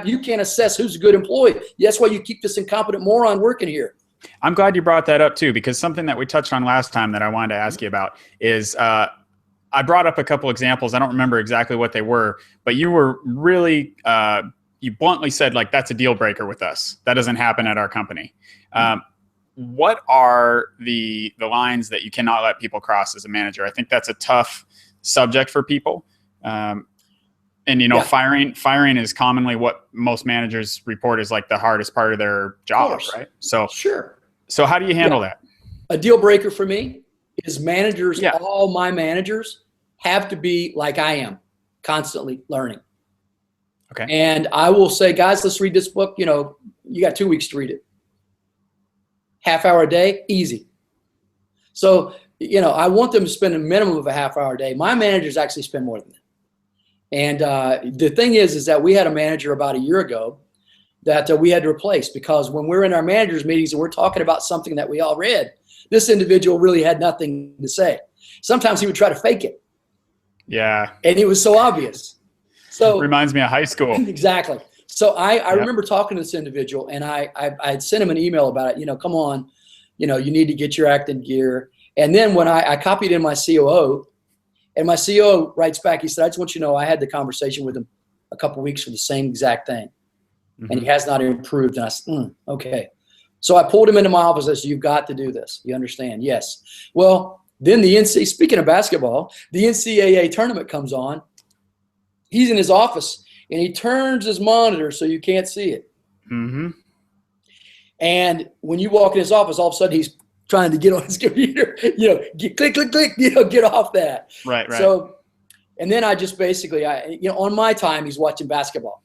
you can't assess who's a good employee. That's why you keep this incompetent moron working here. I'm glad you brought that up too, because something that we touched on last time that I wanted to ask you about is I brought up a couple examples. I don't remember exactly what they were, but you were really you bluntly said, like, that's a deal breaker with us. That doesn't happen at our company. What are the lines that you cannot let people cross as a manager? I think that's a tough subject for people. And, you know, firing is commonly what most managers report is like the hardest part of their job, right? So, sure. So how do you handle that? A deal breaker for me is managers, all my managers have to be like I am, constantly learning. Okay. And I will say, guys, let's read this book. You know, you got 2 weeks to read it. Half hour a day, easy. So, you know, I want them to spend a minimum of a half hour a day. My managers actually spend more than that. And the thing is that we had a manager about a year ago that we had to replace, because when we're in our managers meetings and we're talking about something that we all read, this individual really had nothing to say. Sometimes he would try to fake it. Yeah. And it was so obvious. So reminds me of high school. Exactly. So I remember talking to this individual, and I had sent him an email about it. You know, come on, you know, you need to get your act in gear. And then when I copied in my COO, and my COO writes back, he said, I just want you to know I had the conversation with him a couple of weeks for the same exact thing. Mm-hmm. And he has not improved. And I said, okay. So I pulled him into my office. I said, you've got to do this. You understand? Yes. Well, then speaking of basketball, the NCAA tournament comes on. He's in his office, and he turns his monitor so you can't see it. Mm-hmm. And when you walk in his office, all of a sudden he's trying to get on his computer, you know, click, click, click, you know, get off that. Right. So, and then I just basically, you know, on my time, he's watching basketball.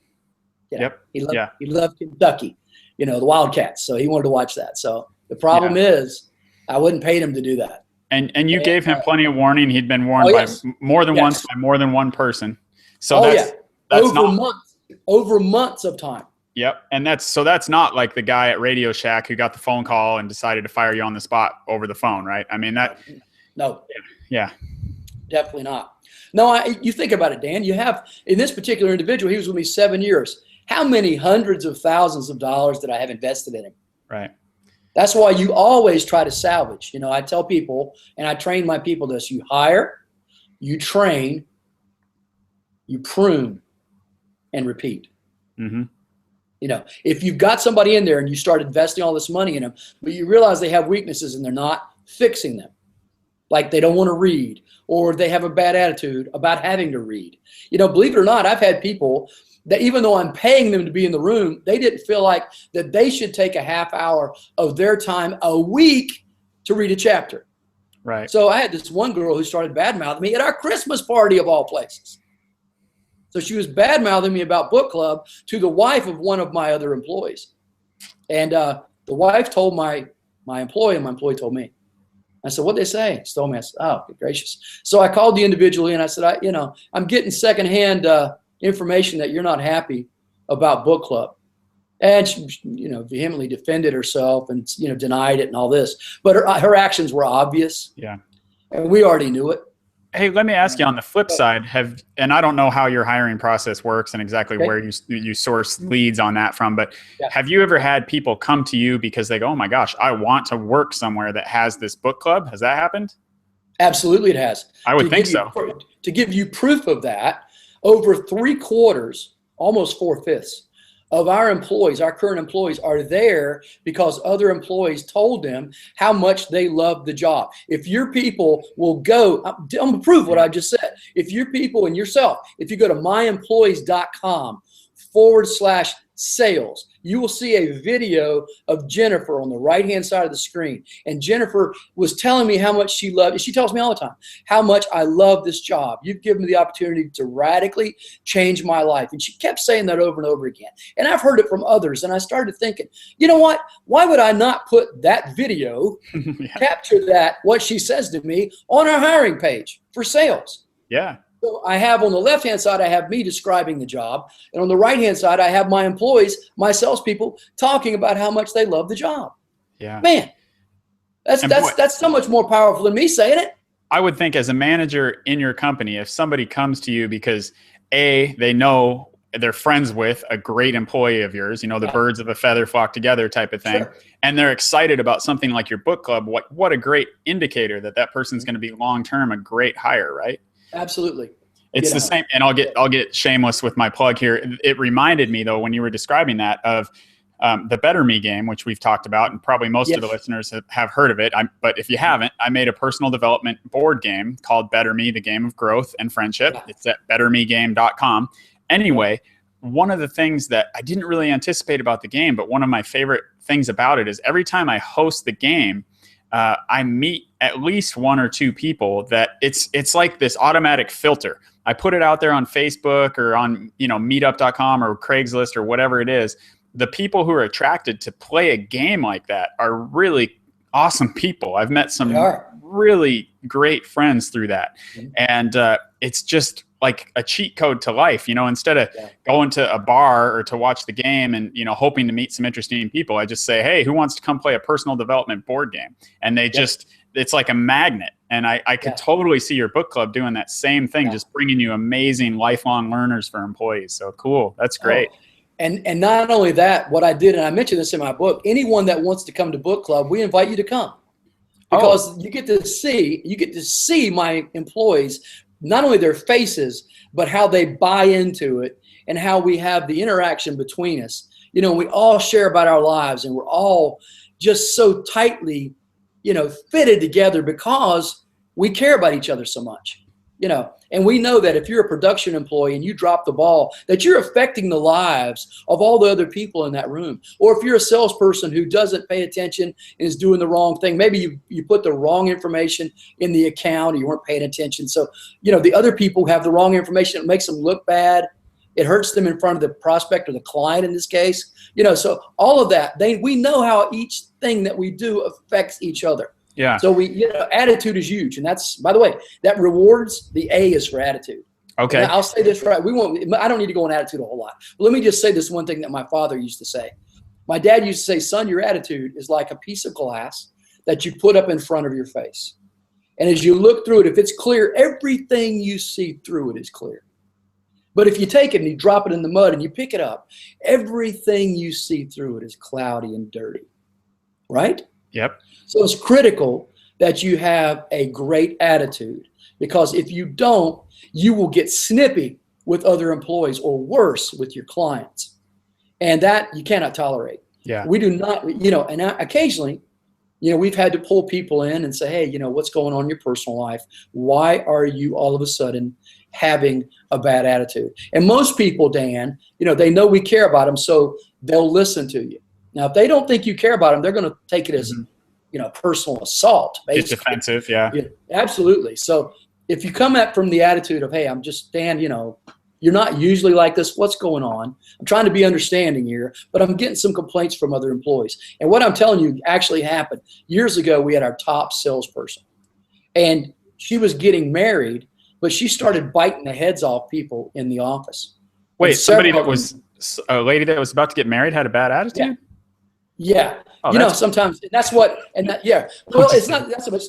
You know, Yep. He loved Kentucky, you know, the Wildcats. So he wanted to watch that. So the problem is I wouldn't pay him to do that. And you gave him plenty of warning. He'd been warned by more than once by more than one person. So that's over months of time. Yep. And that's not like the guy at Radio Shack who got the phone call and decided to fire you on the spot over the phone, right? I mean, no. Yeah. Definitely not. No, you think about it, Dan. You have, in this particular individual, he was with me 7 years. How many hundreds of thousands of dollars did I have invested in him? Right. That's why you always try to salvage. You know, I tell people, and I train my people this: you hire, you train, you prune, and repeat. Mm-hmm. You know, if you've got somebody in there and you start investing all this money in them, but you realize they have weaknesses and they're not fixing them, like they don't want to read, or they have a bad attitude about having to read. You know, believe it or not, I've had people that even though I'm paying them to be in the room, they didn't feel like that they should take a half hour of their time a week to read a chapter. Right. So I had this one girl who started bad-mouthing me at our Christmas party of all places. So she was bad-mouthing me about book club to the wife of one of my other employees. And the wife told my employee, and my employee told me. I said, what'd they say? She told me. I said, oh, good gracious. So I called the individual in. I said, I'm getting secondhand information that you're not happy about book club. And she, vehemently defended herself and, denied it and all this. But her actions were obvious. Yeah. And we already knew it. Hey, let me ask you on the flip side, and I don't know how your hiring process works and exactly where you source leads on that from, but have you ever had people come to you because they go, oh my gosh, I want to work somewhere that has this book club? Has that happened? Absolutely it has. I would think so. To give you proof of that, over 3/4, almost 4/5 of our employees, our current employees, are there because other employees told them how much they love the job. If your people will go, I'm going to prove what I just said. If your people and yourself, if you go to myemployees.com/sales, you will see a video of Jennifer on the right-hand side of the screen. And Jennifer was telling me how much she loved it. She tells me all the time how much I love this job. You've given me the opportunity to radically change my life. And she kept saying that over and over again. And I've heard it from others. And I started thinking, you know what? Why would I not put that video, capture that, what she says to me, on our hiring page for sales? Yeah. So I have on the left-hand side, I have me describing the job. And on the right-hand side, I have my employees, my salespeople, talking about how much they love the job. Yeah. Man, that's so much more powerful than me saying it. I would think as a manager in your company, if somebody comes to you because they know they're friends with a great employee of yours, you know, the birds of a feather flock together type of thing, and they're excited about something like your book club, what a great indicator that person's going to be long-term a great hire, right? Absolutely. It's the same. And I'll get shameless with my plug here. It reminded me though, when you were describing that, of the Better Me game, which we've talked about, and probably most of the listeners have heard of it. But if you haven't, I made a personal development board game called Better Me, the Game of Growth and Friendship. It's at bettermegame.com. Anyway, one of the things that I didn't really anticipate about the game, but one of my favorite things about it is every time I host the game, I meet at least one or two people that it's like this automatic filter. I put it out there on Facebook or on, meetup.com or Craigslist or whatever it is. The people who are attracted to play a game like that are really awesome people. I've met some really great friends through that. And it's just like a cheat code to life, instead of going to a bar or to watch the game and, hoping to meet some interesting people. I just say, hey, who wants to come play a personal development board game? And they it's like a magnet. And I could totally see your book club doing that same thing, just bringing you amazing lifelong learners for employees. So cool. That's great. And not only that, what I did, and I mentioned this in my book, anyone that wants to come to book club, we invite you to come, because you get to see my employees, not only their faces, but how they buy into it and how we have the interaction between us. We all share about our lives, and we're all just so tightly, fitted together because we care about each other so much, and we know that if you're a production employee and you drop the ball, that you're affecting the lives of all the other people in that room. Or if you're a salesperson who doesn't pay attention and is doing the wrong thing, maybe you put the wrong information in the account, or you weren't paying attention. So, the other people have the wrong information. It makes them look bad. It hurts them in front of the prospect or the client in this case. So all of that, we know how each thing that we do affects each other. Yeah. So attitude is huge. And that's, by the way, that rewards, the A is for attitude. Okay. And I'll say this right. I don't need to go on attitude a whole lot. But let me just say this one thing that my father used to say. My dad used to say, son, your attitude is like a piece of glass that you put up in front of your face. And as you look through it, if it's clear, everything you see through it is clear. But if you take it and you drop it in the mud and you pick it up, everything you see through it is cloudy and dirty. Right? Yep. So it's critical that you have a great attitude, because if you don't, you will get snippy with other employees, or worse, with your clients. And that you cannot tolerate. Yeah. We do not, and occasionally, we've had to pull people in and say, hey, what's going on in your personal life? Why are you all of a sudden having a bad attitude? And most people, Dan, they know we care about them, so they'll listen to you. Now, if they don't think you care about them, they're going to take it as, personal assault. Basically. It's defensive, yeah. Absolutely. So if you come at from the attitude of, hey, I'm just, Dan, you're not usually like this. What's going on? I'm trying to be understanding here, but I'm getting some complaints from other employees. And what I'm telling you actually happened. Years ago, we had our top salesperson, and she was getting married, but she started biting the heads off people in the office. Wait, a lady that was about to get married had a bad attitude? Yeah. Oh, sometimes that's what, well, it's not, that's so much.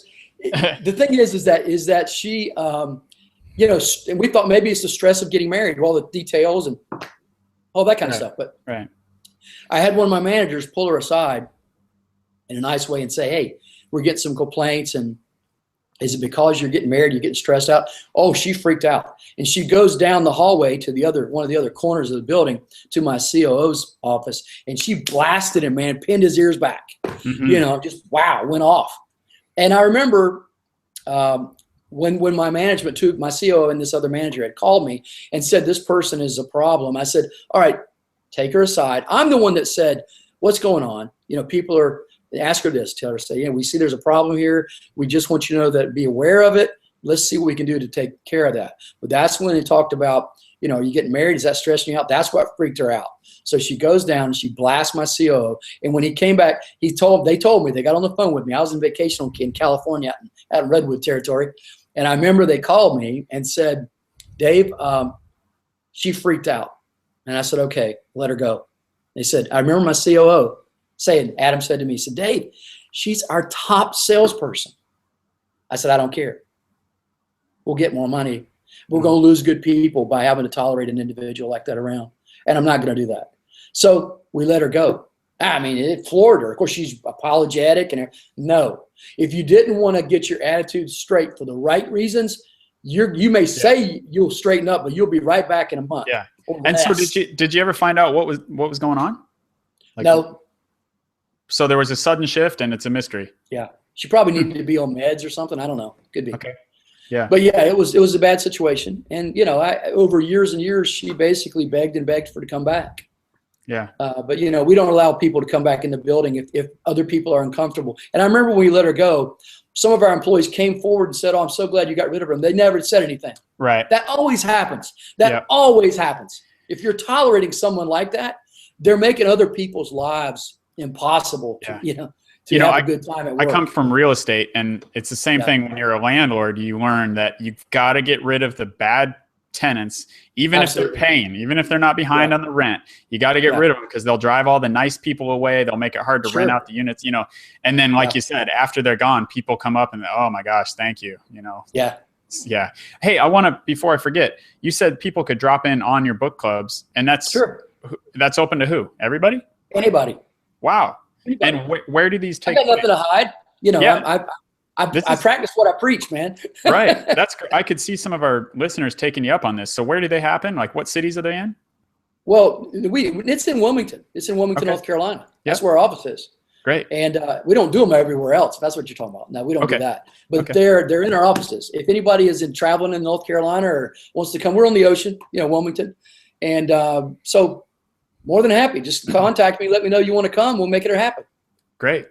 The thing is that she, and we thought maybe it's the stress of getting married, all the details and all that kind of stuff. But I had one of my managers pull her aside in a nice way and say, hey, we're getting some complaints, and Is it because you're getting married, you're getting stressed out? Oh, she freaked out. And she goes down the hallway to one of the other corners of the building to my COO's office, and she blasted him, man, pinned his ears back. Mm-hmm. Just wow, went off. And I remember when my management, my COO and this other manager had called me and said, this person is a problem. I said, all right, take her aside. I'm the one that said, what's going on? People are, ask her this, tell her, say, we see there's a problem here. We just want you to know that, be aware of it. Let's see what we can do to take care of that. But that's when they talked about, are you getting married? Is that stressing you out? That's what freaked her out. So she goes down and she blasts my COO. And when he came back, they told me, they got on the phone with me. I was on vacation in California out in Redwood territory. And I remember they called me and said, Dave, she freaked out. And I said, okay, let her go. They said, I remember my COO saying, Adam said to me, he said, Dave, she's our top salesperson. I said, I don't care. We'll get more money. We're going to lose good people by having to tolerate an individual like that around. And I'm not going to do that. So we let her go. I mean, it floored her. Of course, she's apologetic. No. If you didn't want to get your attitude straight for the right reasons, you may say you'll straighten up, but you'll be right back in a month. Yeah. And so did you ever find out what was going on? No. So there was a sudden shift, and it's a mystery. Yeah. She probably needed to be on meds or something. I don't know. Could be. Okay. Yeah. But yeah, it was a bad situation. And, over years and years, she basically begged and begged for her to come back. Yeah. But, we don't allow people to come back in the building if other people are uncomfortable. And I remember when we let her go, some of our employees came forward and said, oh, I'm so glad you got rid of her. And they never said anything. Right. That always happens. Always happens. If you're tolerating someone like that, they're making other people's lives impossible to have a good time at work. I come from real estate, and it's the same thing when you're a landlord. You learn that you've got to get rid of the bad tenants, even Absolutely. if they're paying, even if they're not behind on the rent. You got to get rid of them because they'll drive all the nice people away. They'll make it hard to rent out the units, and then like you said, after they're gone, people come up and, oh my gosh, thank you. Yeah. Yeah. Hey, I want to, before I forget, you said people could drop in on your book clubs, and that's open to who? Everybody? Anybody. Wow. Anybody. And where do these take place? I got nothing to hide. I practice what I preach, man. Right. That's I could see some of our listeners taking you up on this. So where do they happen? Like, what cities are they in? Well, it's in Wilmington. It's in Wilmington, North Carolina. That's where our office is. Great. And we don't do them everywhere else. If that's what you're talking about. No, we don't do that. But they're in our offices. If anybody is traveling in North Carolina or wants to come, we're on the ocean, Wilmington. And so more than happy. Just contact me. Let me know you want to come. We'll make it happen. Great.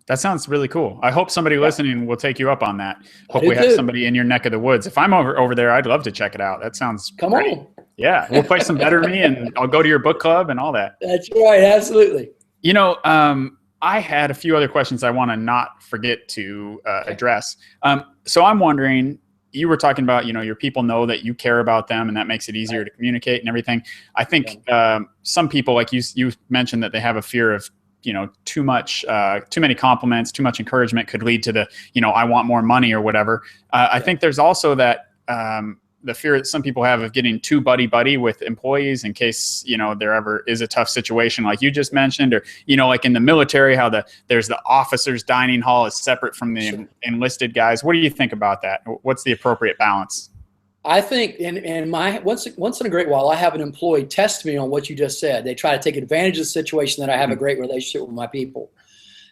That sounds really cool. I hope somebody listening will take you up on that. Hope we have somebody in your neck of the woods. If I'm over there, I'd love to check it out. That sounds Come great. on. Yeah. We'll play some Better Me, and I'll go to your book club and all that. That's right. Absolutely. I had a few other questions I want to not forget to address. So I'm wondering, you were talking about, your people know that you care about them, and that makes it easier to communicate and everything. I think some people, like you mentioned, that they have a fear of, too many compliments, too much encouragement could lead to the, I want more money or whatever. I think there's also that the fear that some people have of getting too buddy with employees in case, there ever is a tough situation like you just mentioned, or, like in the military, how there's the officers' dining hall is separate from the enlisted guys. What do you think about that? What's the appropriate balance? I think, and once in a great while, I have an employee test me on what you just said. They try to take advantage of the situation that I have a great relationship with my people,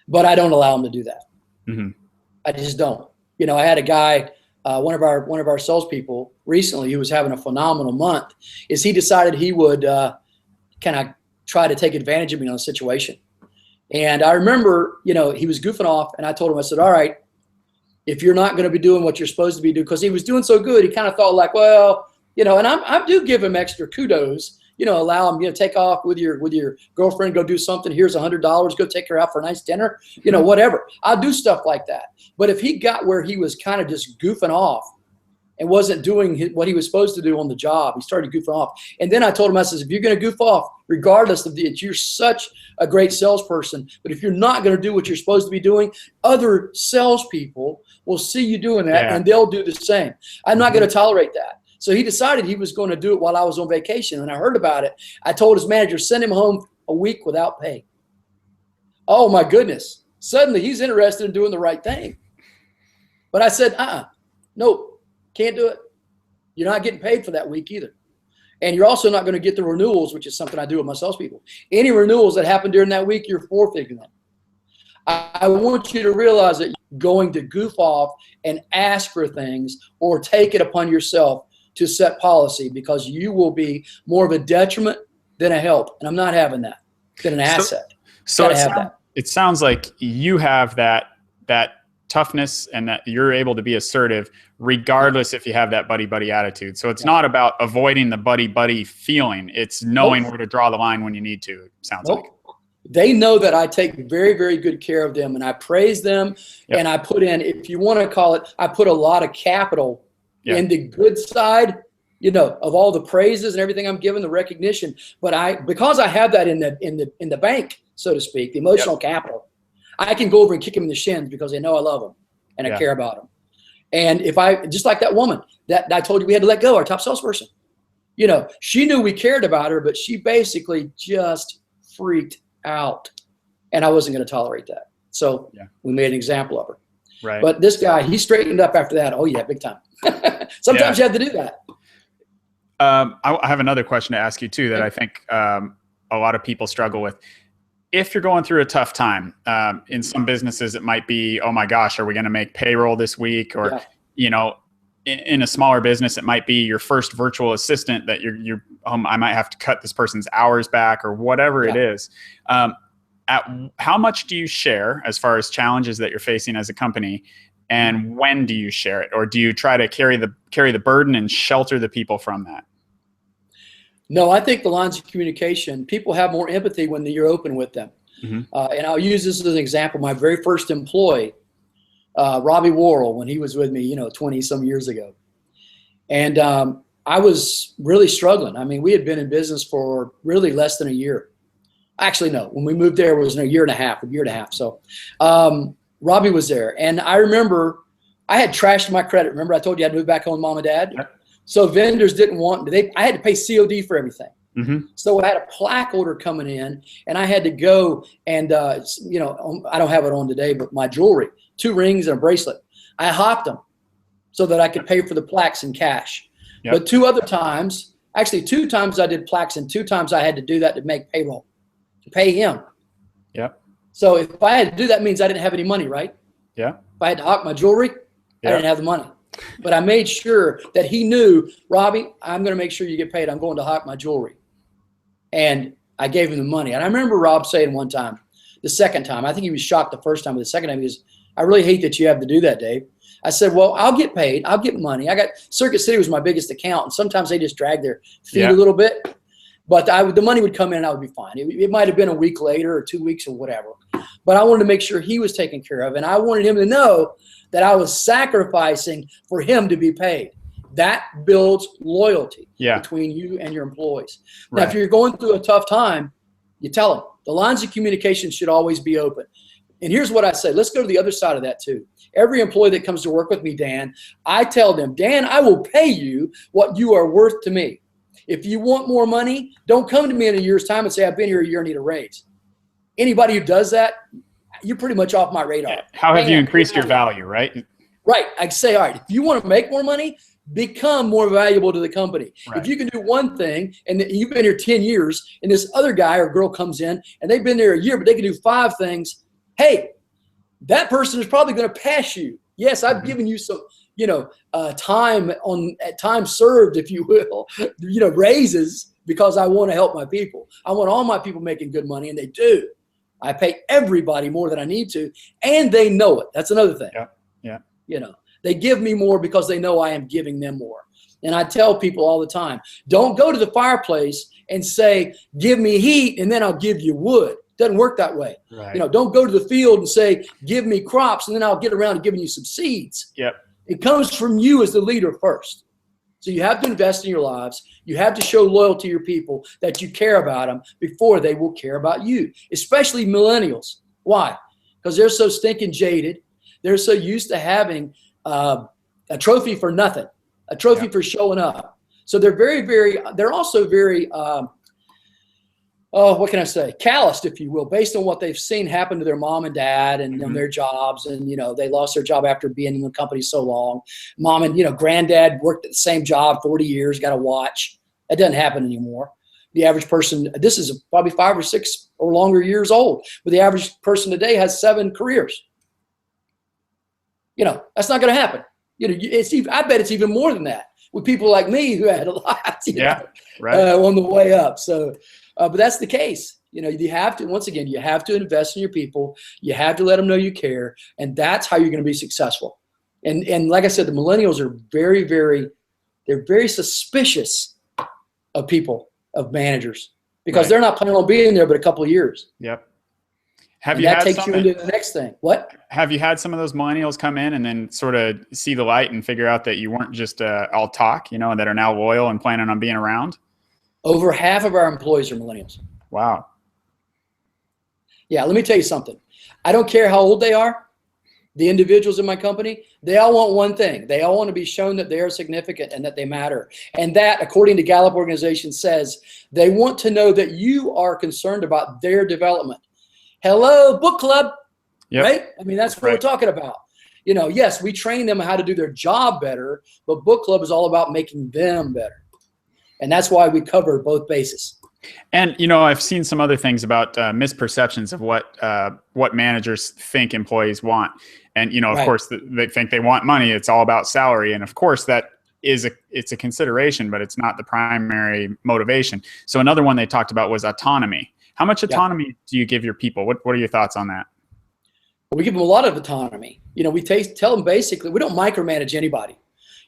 but I don't allow them to do that. Mm-hmm. I just don't. I had a guy, one of our salespeople recently, who was having a phenomenal month. He decided he would kind of try to take advantage of me on a situation, and I remember, he was goofing off, and I told him, I said, all right, if you're not going to be doing what you're supposed to be doing, because he was doing so good, he kind of thought like, well, and I do give him extra kudos, allow him, take off with your girlfriend, go do something. Here's $100, go take her out for a nice dinner, whatever. I'll do stuff like that. But if he got where he was kind of just goofing off and wasn't doing what he was supposed to do on the job, he started goofing off. And then I told him, I said, if you're going to goof off, regardless of you're such a great salesperson, but if you're not going to do what you're supposed to be doing, other salespeople will see you doing that and they'll do the same. I'm not going to tolerate that. So he decided he was going to do it while I was on vacation. And I heard about it. I told his manager, send him home a week without pay. Oh my goodness. Suddenly he's interested in doing the right thing. But I said, nope, can't do it. You're not getting paid for that week either. And you're also not going to get the renewals, which is something I do with my salespeople. Any renewals that happen during that week, you're forfeiting them. I want you to realize that you're going to goof off and ask for things or take it upon yourself to set policy, because you will be more of a detriment than a help. And I'm not having that, than an asset. So it sounds like you have that toughness and that you're able to be assertive regardless if you have that buddy-buddy attitude. So it's not about avoiding the buddy-buddy feeling. It's knowing where to draw the line when you need to, it sounds like. They know that I take very, very good care of them, and I praise them, and I put in, if you want to call it, I put a lot of capital in the good side, of all the praises and everything I'm given, the recognition. But because I have that in the bank, so to speak, the emotional capital, I can go over and kick them in the shins because they know I love them and I care about them. And if just like that woman that I told you we had to let go, our top salesperson, she knew we cared about her, but she basically just freaked out, and I wasn't going to tolerate that. So we made an example of her. Right. But this guy, he straightened up after that. Oh yeah, big time. Sometimes you have to do that. I have another question to ask you too that I think a lot of people struggle with. If you're going through a tough time, in some businesses, it might be, oh my gosh, are we going to make payroll this week? Or, in a smaller business, it might be your first virtual assistant that I might have to cut this person's hours back or whatever it is. How much do you share as far as challenges that you're facing as a company? And when do you share it? Or do you try to carry the burden and shelter the people from that? No, I think the lines of communication, people have more empathy when you're open with them. And I'll use this as an example. My very first employee, Robbie Worrell, when he was with me, 20 some years ago. And I was really struggling. I mean, we had been in business for really less than a year. Actually, no, when we moved there, it was a year and a half. So Robbie was there. And I remember I had trashed my credit. Remember I told you I had to move back home with mom and dad? So vendors didn't want, I had to pay COD for everything. So I had a plaque order coming in, and I had to go and, I don't have it on today, but my jewelry, 2 rings and a bracelet, I hopped them so that I could pay for the plaques in cash. But 2 other times, actually 2 times I did plaques, and 2 times I had to do that to make payroll, to pay him. So if I had to do that, means I didn't have any money, right? If I had to hawk my jewelry, I didn't have the money. But I made sure that he knew, Robbie, I'm going to make sure you get paid. I'm going to hawk my jewelry. And I gave him the money. And I remember Rob saying one time, the second time, I think he was shocked the first time, but the second time he goes, I really hate that you have to do that, Dave. I said, well, I'll get paid. I'll get money. Circuit City was my biggest account, and sometimes they just drag their feet a little bit. But the money would come in and I would be fine. It might have been a week later or 2 weeks or whatever. But I wanted to make sure he was taken care of. And I wanted him to know that I was sacrificing for him to be paid. That builds loyalty between you and your employees. Now, if you're going through a tough time, you tell them. The lines of communication should always be open. And here's what I say. Let's go to the other side of that too. Every employee that comes to work with me, Dan, I tell them, Dan, I will pay you what you are worth to me. If you want more money, don't come to me in a year's time and say, I've been here a year and need a raise. Anybody who does that, you're pretty much off my radar. How have you increased your value, right? Right. I say, all right, if you want to make more money, become more valuable to the company. If you can do one thing, and you've been here 10 years, and this other guy or girl comes in, and they've been there a year, but they can do 5 things, hey, that person is probably going to pass you. Yes, I've given you some, time served, if you will, raises, because I want to help my people. I want all my people making good money, and they do. I pay everybody more than I need to, and they know it. That's another thing. They give me more because they know I am giving them more. And I tell people all the time, don't go to the fireplace and say, give me heat, and then I'll give you wood. Doesn't work that way. Don't go to the field and say, give me crops, and then I'll get around to giving you some seeds. It comes from you as the leader first. So you have to invest in your lives. You have to show loyalty to your people, that you care about them before they will care about you, especially millennials. Why? Because they're so stinking jaded. They're so used to having a trophy for nothing, a trophy for showing up. So they're they're also very, oh, what can I say? Calloused, if you will, based on what they've seen happen to their mom and dad and Mm-hmm. their jobs. And, they lost their job after being in the company so long. Mom and, granddad worked at the same job 40 years, got a watch. That doesn't happen anymore. The average person, this is probably 5 or 6 or longer years old, but the average person today has 7 careers. That's not going to happen. I bet it's even more than that with people like me who had a lot, on the way up. So, but that's the case. You have to, once again, you have to invest in your people. You have to let them know you care. And that's how you're going to be successful. And like I said, the millennials are they're very suspicious of people, of managers, because they're not planning on being there but a couple of years. Yep. That takes you into the next thing. What? Have you had some of those millennials come in and then sort of see the light and figure out that you weren't just all talk, and that are now loyal and planning on being around? Over half of our employees are millennials. Wow. Yeah, let me tell you something. I don't care how old they are. The individuals in my company, they all want one thing. They all want to be shown that they are significant and that they matter. And that, according to Gallup organization, says they want to know that you are concerned about their development. Hello, book club, right? I mean, that's what we're talking about. Yes, we train them how to do their job better, but book club is all about making them better. And that's why we cover both bases. And, I've seen some other things about misperceptions of what managers think employees want. And, of course, they think they want money. It's all about salary. And of course, it's a consideration, but it's not the primary motivation. So another one they talked about was autonomy. How much autonomy do you give your people? What are your thoughts on that? We give them a lot of autonomy. We tell them basically, we don't micromanage anybody.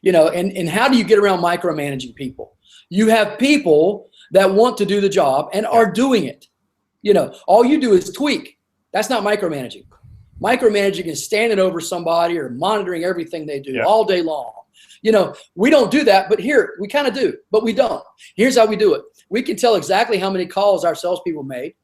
And how do you get around micromanaging people? You have people that want to do the job and are doing it. All you do is tweak. That's not micromanaging. Micromanaging is standing over somebody or monitoring everything they do all day long. We don't do that, but here we kind of do, but we don't. Here's how we do it. We can tell exactly how many calls our salespeople made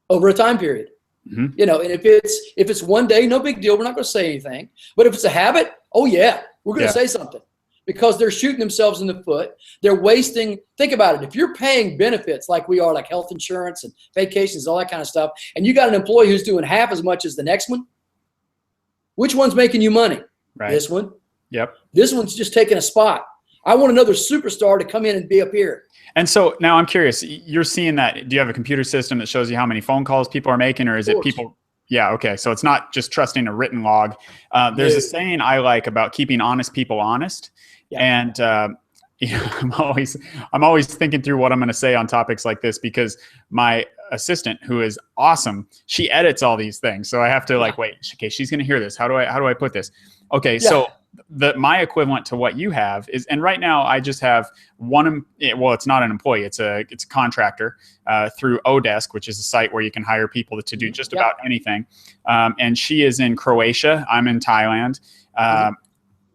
over a time period. Mm-hmm. And if it's one day, no big deal. We're not going to say anything. But if it's a habit, oh yeah, we're going to say something, because they're shooting themselves in the foot. They're wasting. Think about it. If you're paying benefits like we are, like health insurance and vacations, all that kind of stuff, and you got an employee who's doing half as much as the next one, which one's making you money? Right. This one. Yep. This one's just taking a spot. I want another superstar to come in and be up here. And so now I'm curious, you're seeing that. Do you have a computer system that shows you how many phone calls people are making, or is it people? Yeah. Okay. So it's not just trusting a written log. There's a saying I like about keeping honest people honest. Yeah. And I'm always thinking through what I'm going to say on topics like this, because my assistant, who is awesome, she edits all these things. So I have to wait, okay, she's going to hear this. How do I put this? Okay. Yeah. So my equivalent to what you have is, and right now I just have one, well, it's not an employee, it's a contractor through Odesk, which is a site where you can hire people to do just about anything. And she is in Croatia. I'm in Thailand.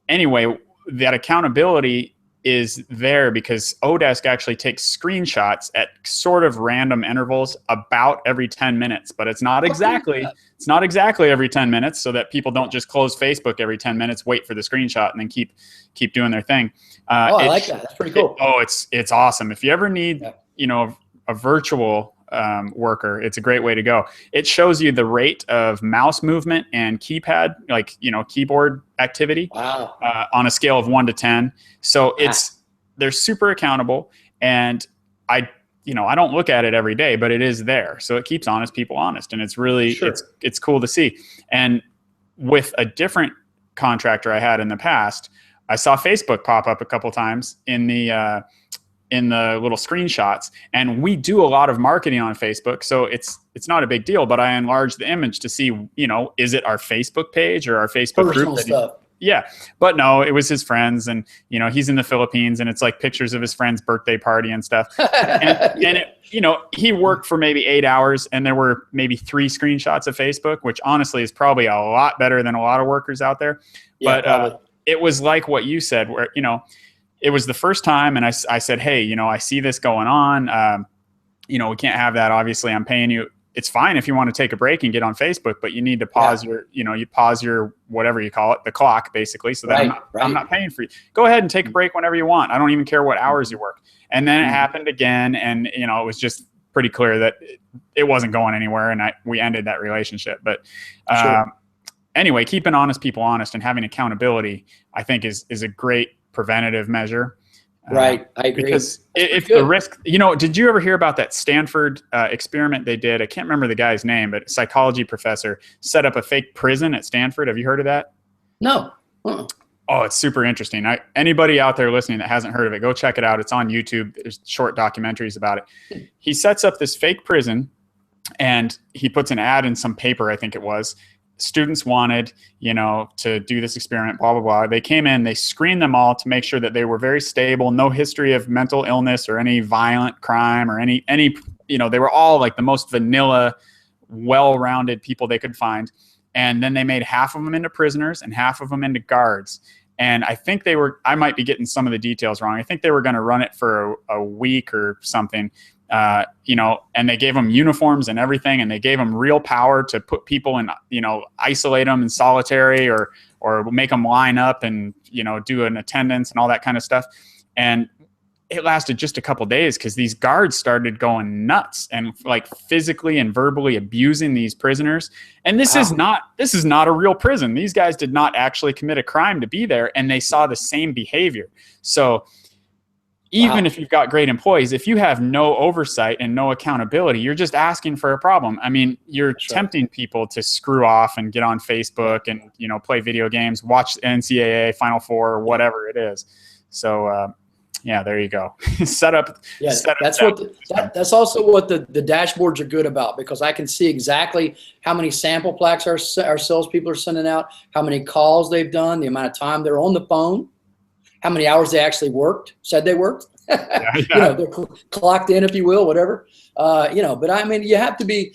Anyway, that accountability is there because Odesk actually takes screenshots at sort of random intervals about every 10 minutes, but it's not exactly every 10 minutes, so that people don't just close Facebook every 10 minutes, wait for the screenshot, and then keep doing their thing. I like that. That's pretty cool. It's awesome. If you ever need, a virtual worker, it's a great way to go. It shows you the rate of mouse movement and keypad, keyboard activity. Wow. On a scale of 1 to 10. So they're super accountable, and I don't look at it every day, but it is there. So it keeps honest people honest, and it's really, it's cool to see. And with a different contractor I had in the past, I saw Facebook pop up a couple times in the little screenshots, and we do a lot of marketing on Facebook. So it's not a big deal, but I enlarge the image to see, is it our Facebook page or our Facebook personal group? Stuff. Yeah, but no, it was his friends, and he's in the Philippines, and it's like pictures of his friend's birthday party and stuff. And it, he worked for maybe 8 hours, and there were maybe 3 screenshots of Facebook, which honestly is probably a lot better than a lot of workers out there. Yeah, but it was like what you said, where it was the first time, and I said, hey, I see this going on. We can't have that. Obviously, I'm paying you. It's fine if you want to take a break and get on Facebook, but you need to pause you pause your, whatever you call it, the clock, basically, so that I'm not paying for you. Go ahead and take a break whenever you want. I don't even care what hours you work. And then it happened again, and it was just pretty clear that it wasn't going anywhere, and we ended that relationship. But anyway, keeping honest people honest and having accountability, I think is a great preventative measure. Right, I agree. Because if the risk, did you ever hear about that Stanford experiment they did? I can't remember the guy's name, but a psychology professor set up a fake prison at Stanford. Have you heard of that? No. Oh, it's super interesting. Anybody out there listening that hasn't heard of it, go check it out. It's on YouTube. There's short documentaries about it. He sets up this fake prison, and he puts an ad in some paper, I think it was. Students wanted, to do this experiment, blah, blah, blah. They came in, they screened them all to make sure that they were very stable, no history of mental illness or any violent crime or any, they were all like the most vanilla, well-rounded people they could find. And then they made half of them into prisoners and half of them into guards. And I think I might be getting some of the details wrong. I think they were going to run it for a week or something. And they gave them uniforms and everything, and they gave them real power to put people in, isolate them in solitary or make them line up and, do an attendance and all that kind of stuff. And it lasted just a couple of days because these guards started going nuts and like physically and verbally abusing these prisoners. And this is not a real prison. These guys did not actually commit a crime to be there, and they saw the same behavior. So even if you've got great employees, if you have no oversight and no accountability, you're just asking for a problem. I mean, you're tempting people to screw off and get on Facebook and, play video games, watch NCAA Final Four, or whatever it is. So, there you go. That's also what the dashboards are good about, because I can see exactly how many sample plaques our salespeople are sending out, how many calls they've done, the amount of time they're on the phone, how many hours they actually said they worked. They're clocked in, if you will, whatever. But I mean, you have to be,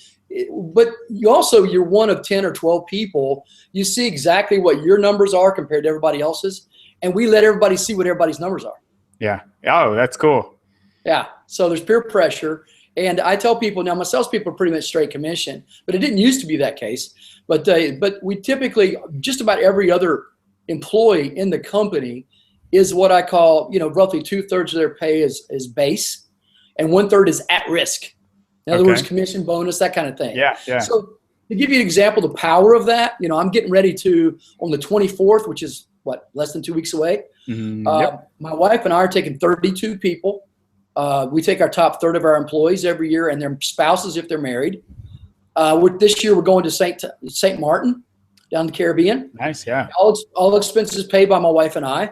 but you're one of 10 or 12 people. You see exactly what your numbers are compared to everybody else's. And we let everybody see what everybody's numbers are. Yeah. Oh, that's cool. Yeah. So there's peer pressure. And I tell people now, my salespeople are pretty much straight commission, but it didn't used to be that case. But we typically, just about every other employee in the company is what I call, roughly 2/3 of their pay is base, and 1/3 is at risk. In other words, commission, bonus, that kind of thing. Yeah. So to give you an example, the power of that, I'm getting ready to, on the 24th, which is less than 2 weeks away. My wife and I are taking 32 people. We take our top third of our employees every year and their spouses if they're married. This year we're going to St. Martin down in the Caribbean. Nice, yeah. All expenses paid by my wife and I.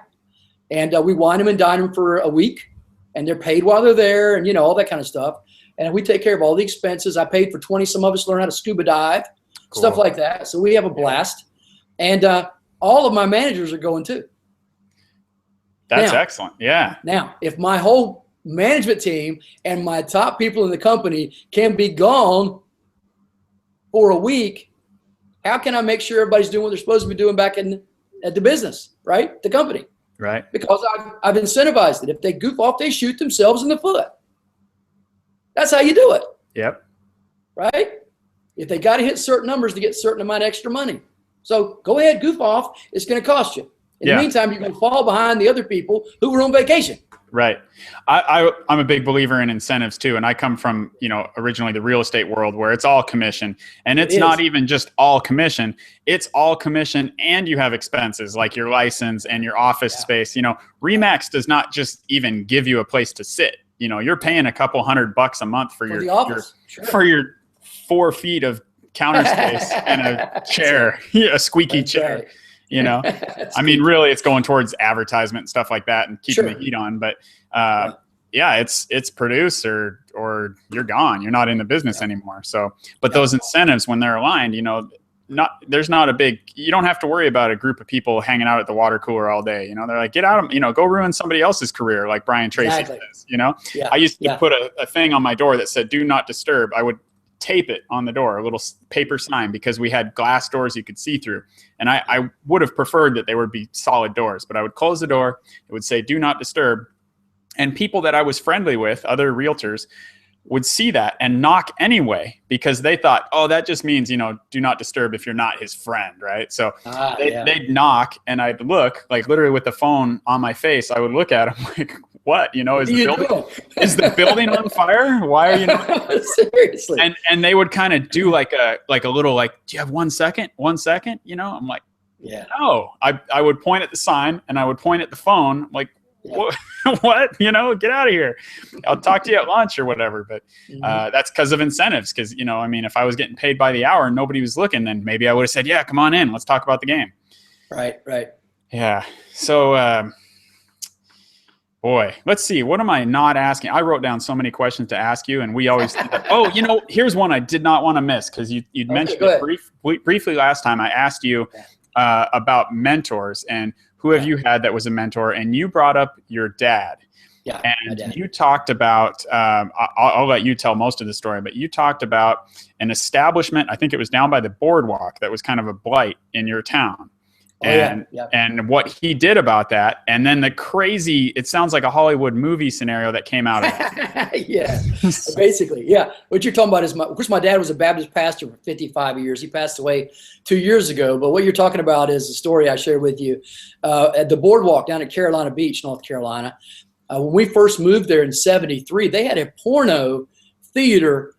And we wine them and dine them for a week, and they're paid while they're there, and all that kind of stuff. And we take care of all the expenses. I paid for 20. Some of us learn how to scuba dive, stuff like that. So we have a blast. And all of my managers are going too. That's excellent. Yeah. Now, if my whole management team and my top people in the company can be gone for a week, how can I make sure everybody's doing what they're supposed to be doing back at the business, right? The company. Right. Because I've incentivized it. If they goof off, they shoot themselves in the foot. That's how you do it. Yep. Right? If they got to hit certain numbers to get certain amount of extra money. So go ahead, goof off. It's going to cost you. In the meantime, you're going to fall behind the other people who were on vacation. Right. I'm a big believer in incentives too. And I come from, originally the real estate world where it's all commission, and it's not even just all commission. It's all commission, and you have expenses like your license and your office space. RE/MAX does not just even give you a place to sit. You're paying a couple $100 a month for your office. For your 4 feet of counter space and a chair, a squeaky chair. Right. I mean, really, it's going towards advertisement and stuff like that and keeping the heat on. But it's produce or you're gone. You're not in the business anymore. So, but those incentives, when they're aligned, you don't have to worry about a group of people hanging out at the water cooler all day. They're like, get out of, go ruin somebody else's career, like Brian Tracy says. I used to put a thing on my door that said, "Do not disturb." I would tape it on the door, a little paper sign, because we had glass doors you could see through. And I would have preferred that they would be solid doors, but I would close the door. It would say, "Do not disturb." And people that I was friendly with, other realtors, would see that and knock anyway, because they thought, oh, that just means, do not disturb if you're not his friend, right? So they'd knock, and I'd look, like literally with the phone on my face, I would look at them like, what? You know, What are you doing? is the building on fire? Why are you not? Seriously. And they would kind of do like a little like, do you have 1 second? 1 second? You know, I'm like, yeah. no. I would point at the sign and I would point at the phone, like, Yeah. what? You know, get out of here. I'll talk to you at lunch or whatever. But that's because of incentives. Because, you know, I mean, if I was getting paid by the hour and nobody was looking, then maybe I would have said, yeah, come on in. Let's talk about the game. Right. Yeah. So, boy, let's see. What am I not asking? I wrote down so many questions to ask you, and we always. Oh, you know, here's one I did not want to miss because you'd mentioned it briefly last time. I asked you about mentors and who have you had that was a mentor, and you brought up your dad. Yeah. And you talked about. I'll let you tell most of the story, but you talked about an establishment. I think it was down by the boardwalk that was kind of a blight in your town. And what he did about that, and then the crazy, it sounds like a Hollywood movie scenario that came out of it. Yeah, basically, yeah. What you're talking about is, of course, my dad was a Baptist pastor for 55 years. He passed away 2 years ago. But what you're talking about is the story I shared with you at the boardwalk down at Carolina Beach, North Carolina. When we first moved there in '73, they had a porno theater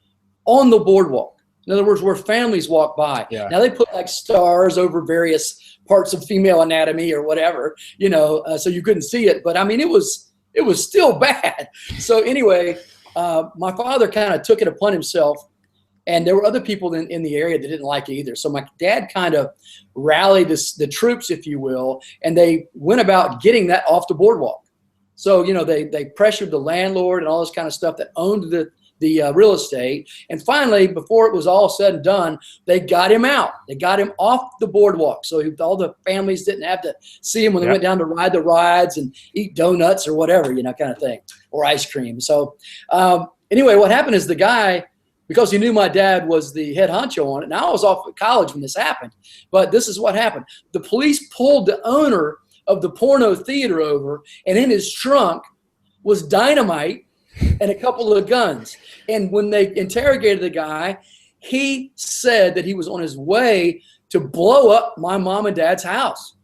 on the boardwalk. In other words, where families walk by. Yeah. Now they put like stars over various parts of female anatomy or whatever, you know, so you couldn't see it. But I mean, it was still bad. So anyway, my father kind of took it upon himself, and there were other people in the area that didn't like it either. So my dad kind of rallied the troops, if you will, and they went about getting that off the boardwalk. So, you know, they pressured the landlord and all this kind of stuff that owned the real estate. And finally, before it was all said and done, they got him out. They got him off the boardwalk. So all the families didn't have to see him when they went down to ride the rides and eat donuts or whatever, you know, kind of thing, or ice cream. So anyway, what happened is the guy, because he knew my dad was the head honcho on it, and I was off at college when this happened, but this is what happened. The police pulled the owner of the porno theater over, and in his trunk was dynamite and a couple of guns. And when they interrogated the guy, he said that he was on his way to blow up my mom and dad's house.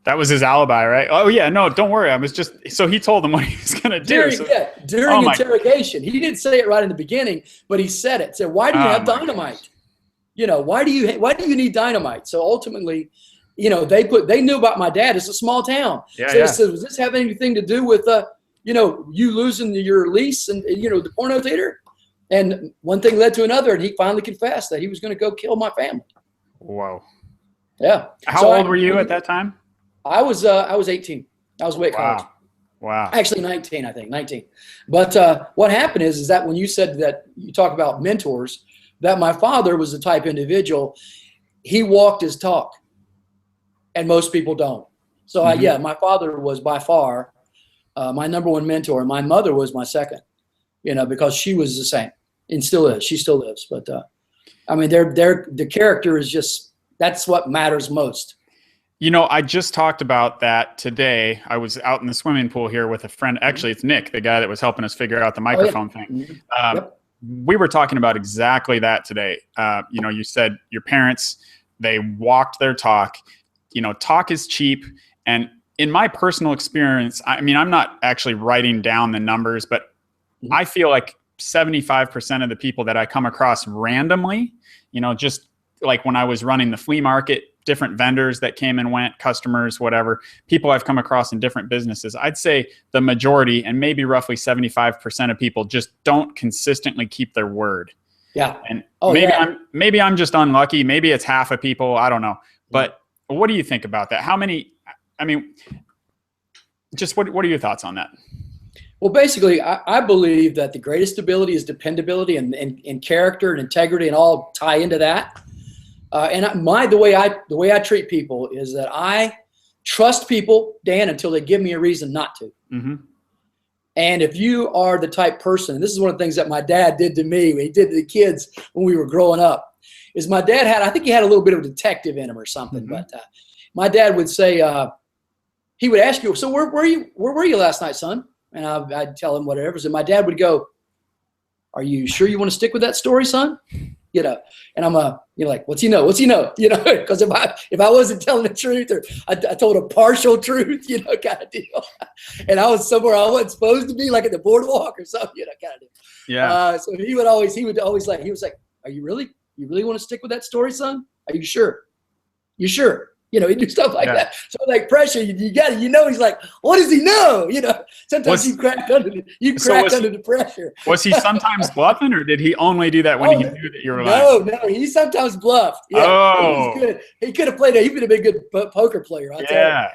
That was his alibi, right? Oh yeah, no, don't worry. I was just, so he told them what he was going to do. During interrogation. He didn't say it right in the beginning, but he said it. Said, why do you have dynamite? You know, why do you need dynamite? So ultimately, you know, they knew about my dad. It's a small town. Yeah, so they said, does this have anything to do with you know, you losing your lease and, you know, the porno theater? And one thing led to another, and he finally confessed that he was going to go kill my family. Whoa. Yeah. How old were you at that time? I was 18. I was away at college. Wow. Actually 19, I think, 19. But what happened is that when you said that you talk about mentors, that my father was the type of individual, he walked his talk, and most people don't. So my father was by far my number one mentor, and my mother was my second, you know, because she was the same and still is. She still lives. But I mean, the character is just, that's what matters most. You know, I just talked about that today. I was out in the swimming pool here with a friend. Actually, it's Nick, the guy that was helping us figure out the microphone thing. We were talking about exactly that today. You know, you said your parents, they walked their talk. You know, talk is cheap. And in my personal experience, I mean, I'm not actually writing down the numbers, but I feel like 75% of the people that I come across randomly, you know, just like when I was running the flea market, different vendors that came and went, customers, whatever, people I've come across in different businesses, I'd say the majority, and maybe roughly 75% of people, just don't consistently keep their word. Yeah. And maybe I'm just unlucky. Maybe it's half of people. I don't know. But what do you think about that? How many, I mean, just what are your thoughts on that? Well, basically, I believe that the greatest ability is dependability and character and integrity, and all tie into that. The way I treat people is that I trust people, Dan, until they give me a reason not to. Mm-hmm. And if you are the type person, and this is one of the things that my dad did to me, he did to the kids when we were growing up, is my dad I think he had a little bit of a detective in him or something. Mm-hmm. But my dad would say, he would ask you, so where were you last night, son? And I'd tell him whatever. And my dad would go, are you sure you want to stick with that story, son? you know, and I'm like, what's he know? What's he know? You know, because if I wasn't telling the truth or I told a partial truth, you know, kind of deal, and I was somewhere I wasn't supposed to be, like at the boardwalk or something, you know, kind of deal. Yeah. So he was like, are you really want to stick with that story, son? Are you sure? You sure? You know, he do stuff like that. So like pressure, you got to, you know, he's like, what does he know? You know, sometimes you crack under the pressure. Was he sometimes bluffing, or did he only do that when he knew that you were lying? No, he sometimes bluffed. Yeah, oh, he was good. He could have played. He would have been a good poker player. I'll tell you.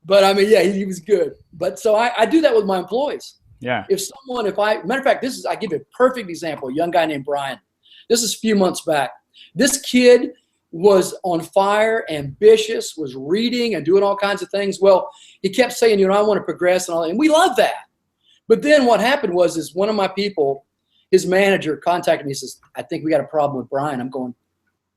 But I mean, yeah, he was good. But so I do that with my employees. Yeah. Matter of fact, I give you a perfect example. A young guy named Brian. This is a few months back. This kid was on fire, ambitious, was reading and doing all kinds of things. Well, he kept saying, you know, I want to progress and all that. And we love that. But then what happened is one of my people, his manager, contacted me and says, I think we got a problem with Brian. I'm going,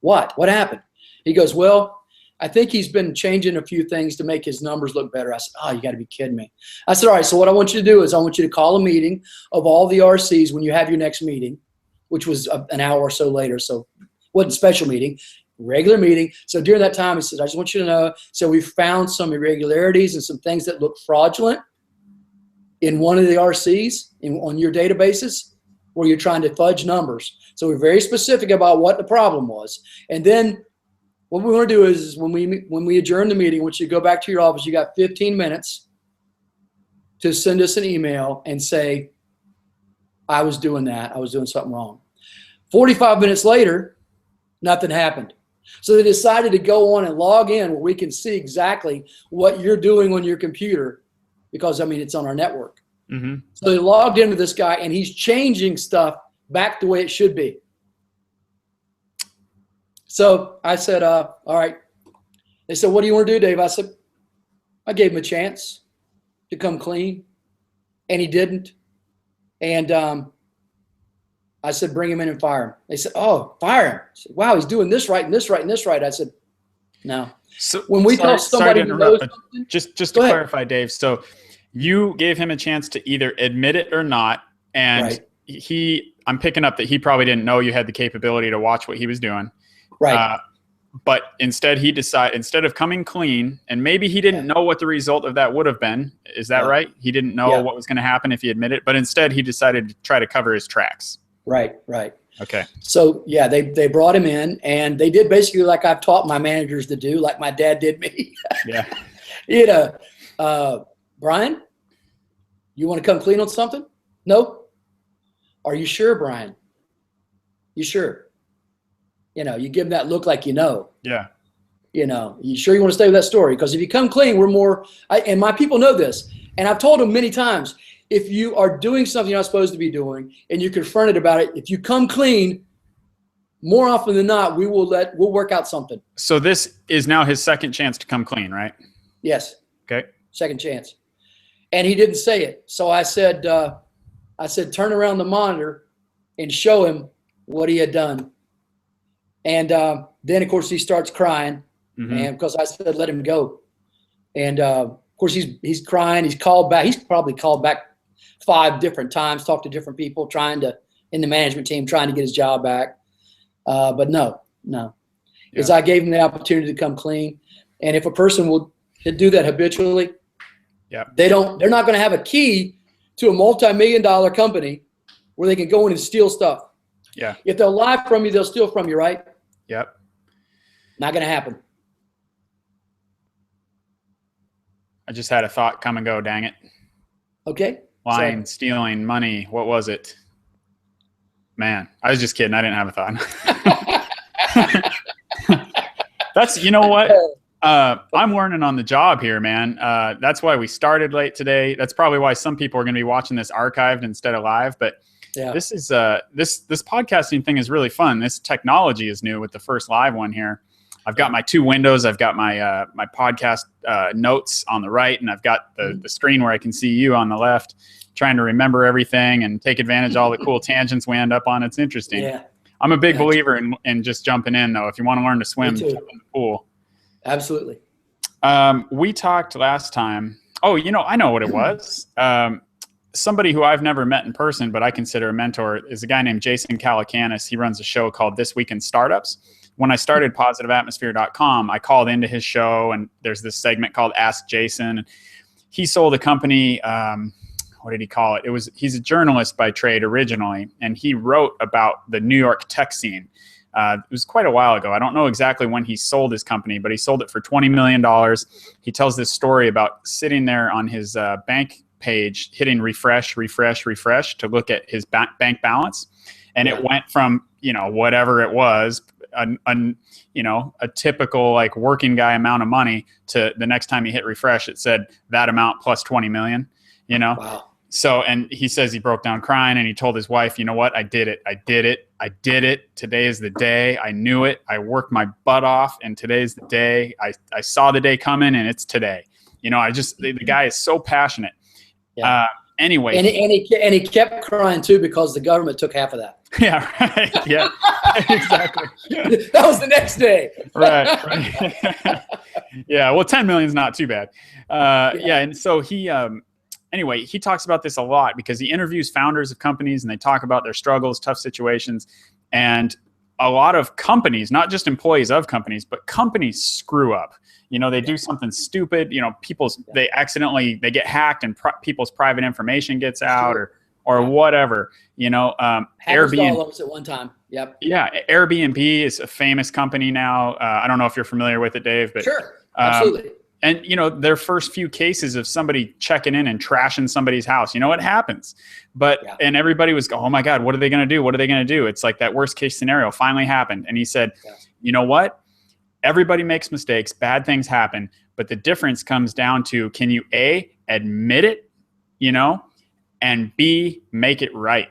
what? What happened? He goes, well, I think he's been changing a few things to make his numbers look better. I said, oh, you got to be kidding me. I said, all right, so what I want you to do is I want you to call a meeting of all the RCs when you have your next meeting, which was an hour or so later. So it wasn't a special meeting. Regular meeting. So during that time, he said, I just want you to know, so we found some irregularities and some things that look fraudulent in one of the RCs on your databases where you're trying to fudge numbers. So we're very specific about what the problem was. And then what we want to do is when we adjourn the meeting, once you go back to your office, you got 15 minutes to send us an email and say, I was doing that. I was doing something wrong. 45 minutes later, nothing happened. So they decided to go on and log in where we can see exactly what you're doing on your computer because, I mean, it's on our network. Mm-hmm. So they logged into this guy, and he's changing stuff back the way it should be. So I said, all right. They said, what do you want to do, Dave? I said, I gave him a chance to come clean, and he didn't. And I said, bring him in and fire him. They said, oh, fire him. I said, wow, he's doing this right and this right and this right. I said, no. So when we tell somebody to know something, just to clarify, Dave, so you gave him a chance to either admit it or not, and I'm picking up that he probably didn't know you had the capability to watch what he was doing. Right. But instead instead of coming clean, and maybe he didn't know what the result of that would have been. Is that right? He didn't know what was going to happen if he admitted it, but instead he decided to try to cover his tracks. Right. Okay. So yeah, they brought him in, and they did basically like I've taught my managers to do, like my dad did me. Yeah. You know, Brian, you want to come clean on something? No. Are you sure, Brian? You sure? You know, you give them that look like you know. Yeah. You know, you sure you want to stay with that story? Because if you come clean, we're more. And my people know this, and I've told them many times. If you are doing something you're not supposed to be doing and you're confronted about it, if you come clean, more often than not, we'll work out something. So this is now his second chance to come clean, right? Yes. Okay. Second chance. And he didn't say it. So I said, turn around the monitor and show him what he had done. And then, of course, he starts crying. Mm-hmm. And because I said, let him go. And, of course, he's crying. He's called back. He's probably called back 5 different times, talked to different people in the management team, trying to get his job back. But no. Because I gave him the opportunity to come clean. And if a person will do that habitually, they're not going to have a key to a multi-million-dollar company where they can go in and steal stuff. Yeah. If they'll lie from you, they'll steal from you, right? Yep. Not going to happen. I just had a thought come and go, dang it. Okay. Lying, stealing, money. What was it? Man, I was just kidding. I didn't have a thought. That's, you know what? I'm learning on the job here, man. That's why we started late today. That's probably why some people are going to be watching this archived instead of live. But this is this podcasting thing is really fun. This technology is new with the first live one here. I've got my 2 windows. I've got my my podcast notes on the right, and I've got the screen where I can see you on the left, trying to remember everything and take advantage of all the cool tangents we end up on. It's interesting. Yeah. I'm a big believer in just jumping in, though. If you want to learn to swim, jump in the pool. Absolutely. We talked last time. Oh, you know, I know what it was. somebody who I've never met in person, but I consider a mentor, is a guy named Jason Calacanis. He runs a show called This Week in Startups. When I started positiveatmosphere.com, I called into his show, and there's this segment called Ask Jason. He sold a company. What did he call it? He's a journalist by trade originally, and he wrote about the New York tech scene. It was quite a while ago. I don't know exactly when he sold his company, but he sold it for $20 million. He tells this story about sitting there on his bank page, hitting refresh to look at his bank balance. And it went from, whatever it was, a typical like working guy amount of money, to the next time he hit refresh, it said that amount plus 20 million, Wow. So, and he says he broke down crying, and he told his wife, you know what? I did it. Today is the day. I knew it. I worked my butt off, and today's the day. I saw the day coming, and it's today. The guy is so passionate. Yeah. Anyway. And he kept crying too, because the government took half of that. Yeah, right. Yeah, exactly. That was the next day. Right. Yeah. Well, 10 million is not too bad. Yeah. And so he talks about this a lot, because he interviews founders of companies, and they talk about their struggles, tough situations. And a lot of companies, not just employees of companies, but companies screw up. They do something stupid. They get hacked, and people's private information gets out, or whatever. Airbnb all of us at one time. Yep. Yeah, Airbnb is a famous company now. I don't know if you're familiar with it, Dave, but sure, absolutely. And their first few cases of somebody checking in and trashing somebody's house, it happens. But and everybody was, oh my God, what are they going to do? What are they going to do? It's like that worst case scenario finally happened. And he said, you know what? Everybody makes mistakes, bad things happen, but the difference comes down to, can you A, admit it, and B, make it right.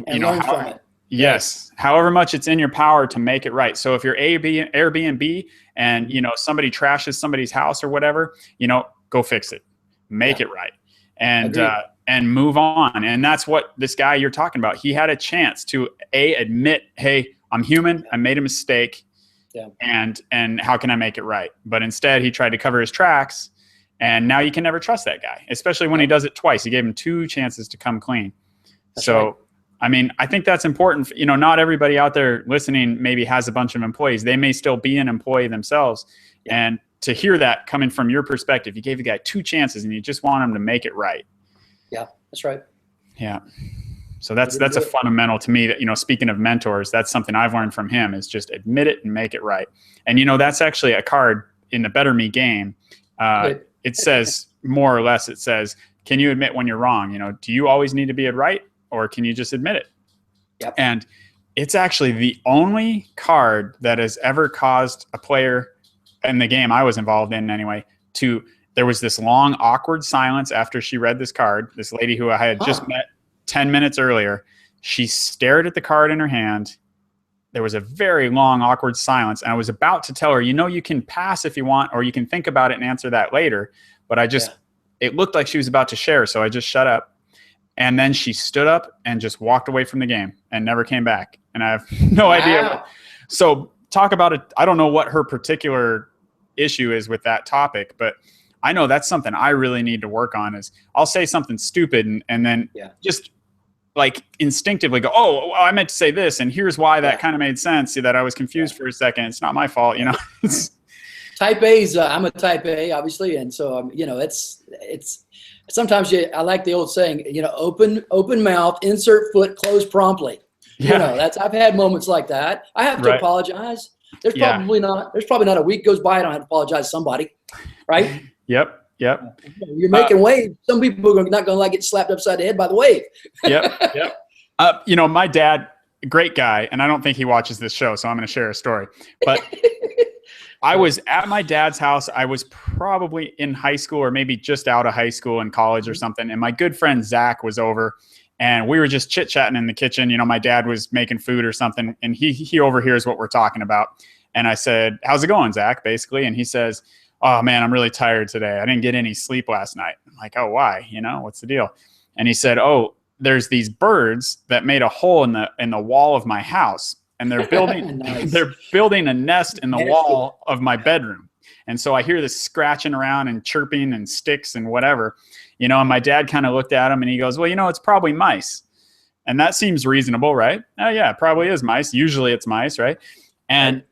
And learn from it. Yes. However much it's in your power to make it right. So if you're Airbnb and, somebody trashes somebody's house or whatever, go fix it, make it right, and move on. And that's what this guy you're talking about, he had a chance to admit, hey, I'm human. I made a mistake. Yeah. And how can I make it right? But instead he tried to cover his tracks, and now you can never trust that guy, especially when he does it twice. He gave him 2 chances to come clean. That's so, right. I mean, I think that's important. Not everybody out there listening maybe has a bunch of employees. They may still be an employee themselves. Yeah. And to hear that coming from your perspective, you gave the guy 2 chances and you just want him to make it right. Yeah, that's right. Yeah. So that's a fundamental to me that, speaking of mentors, that's something I've learned from him, is just admit it and make it right. And, that's actually a card in the Better Me game. It says, more or less, it says, can you admit when you're wrong? Do you always need to be right, or can you just admit it? Yep. And it's actually the only card that has ever caused a player in the game I was involved in anyway, there was this long, awkward silence after she read this card. This lady who I had just met 10 minutes earlier, she stared at the card in her hand. There was a very long, awkward silence. And I was about to tell her, you can pass if you want, or you can think about it and answer that later. But it looked like she was about to share. So I just shut up. And then she stood up and just walked away from the game and never came back. And I have no idea. So talk about it. I don't know what her particular issue is with that topic, but I know that's something I really need to work on. Is I'll say something stupid and then just like instinctively go, oh, I meant to say this, and here's why that kind of made sense. See, that I was confused for a second. It's not my fault, Type A's. I'm a Type A, obviously, and so it's sometimes I like the old saying, open mouth, insert foot, close promptly. Yeah. I've had moments like that. I have to apologize. There's probably not a week goes by I don't have to apologize to somebody, right? Yep. You're making waves. Some people are not going to like get slapped upside the head by the wave. Yep. My dad, great guy, and I don't think he watches this show, so I'm going to share a story. But I was at my dad's house. I was probably in high school, or maybe just out of high school in college or something. And my good friend Zach was over, and we were just chit-chatting in the kitchen. My dad was making food or something, and he overhears what we're talking about. And I said, how's it going, Zach, basically? And he says, oh man, I'm really tired today. I didn't get any sleep last night. I'm like, oh, why? What's the deal? And he said, oh, there's these birds that made a hole in the wall of my house, and they're building they're building a nest in the wall of my bedroom. And so I hear this scratching around and chirping and sticks and whatever, and my dad kind of looked at him and he goes, well, it's probably mice. And that seems reasonable, right? Oh yeah, it probably is mice. Usually it's mice, right? And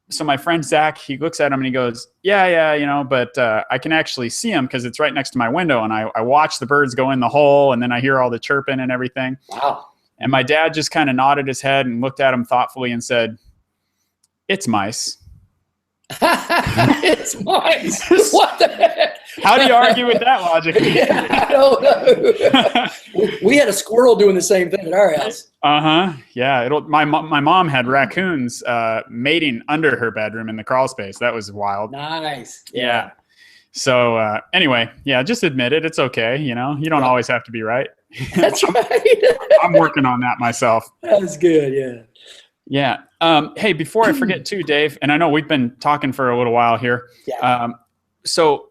so my friend Zach, he looks at him and he goes, yeah, but I can actually see him because it's right next to my window, and I watch the birds go in the hole, and then I hear all the chirping and everything. Wow. And my dad just kind of nodded his head and looked at him thoughtfully and said, it's mice. It's mice. What the heck? How do you argue with that logic? Yeah, I don't know. We had a squirrel doing the same thing at our house. Yeah. My mom had raccoons mating under her bedroom in the crawl space. That was wild. Nice. Yeah. So anyway, yeah, just admit it. It's okay. You don't always have to be right. That's right. I'm working on that myself. That's good. Yeah. Yeah. Hey, before I forget too, Dave, and I know we've been talking for a little while here. Yeah. So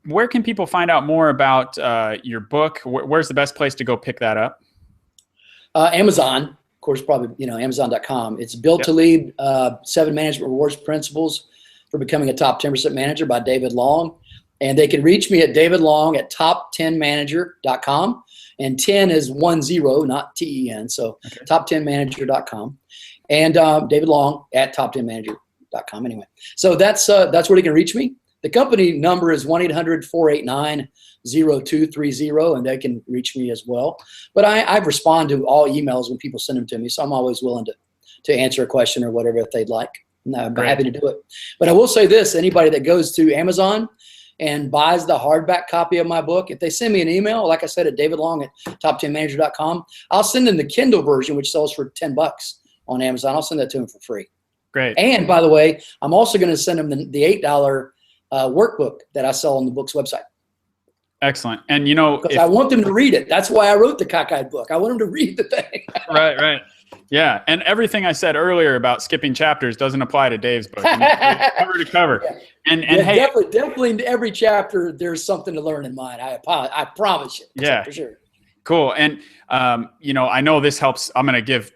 where can people find out more about your book? Where's the best place to go pick that up? Amazon, of course, probably, Amazon.com. It's Built to Lead, 7 Management Rewards Principles for Becoming a Top 10% Manager by David Long. And they can reach me at David Long at top10manager.com. And 10 is 10, not TEN. So top10manager.com. And David Long at top10manager.com. Anyway, so that's where you can reach me. The company number is 1-800-489-0230, and they can reach me as well. But I respond to all emails when people send them to me, so I'm always willing to answer a question or whatever if they'd like. And I'm happy to do it. But I will say this, anybody that goes to Amazon and buys the hardback copy of my book, if they send me an email, like I said, at davidlong at top10manager.com, I'll send them the Kindle version, which sells for $10 on Amazon. I'll send that to them for free. Great. And by the way, I'm also going to send them the $8 workbook that I sell on the book's website. Excellent. And because I want them to read it. That's why I wrote the Cockeyed book. I want them to read the thing. Right. Yeah. And everything I said earlier about skipping chapters doesn't apply to Dave's book. Cover to cover. Yeah. And hey, definitely in every chapter there's something to learn in mine. I promise you. Yeah, for sure. Cool. And, I know this helps. I'm going to give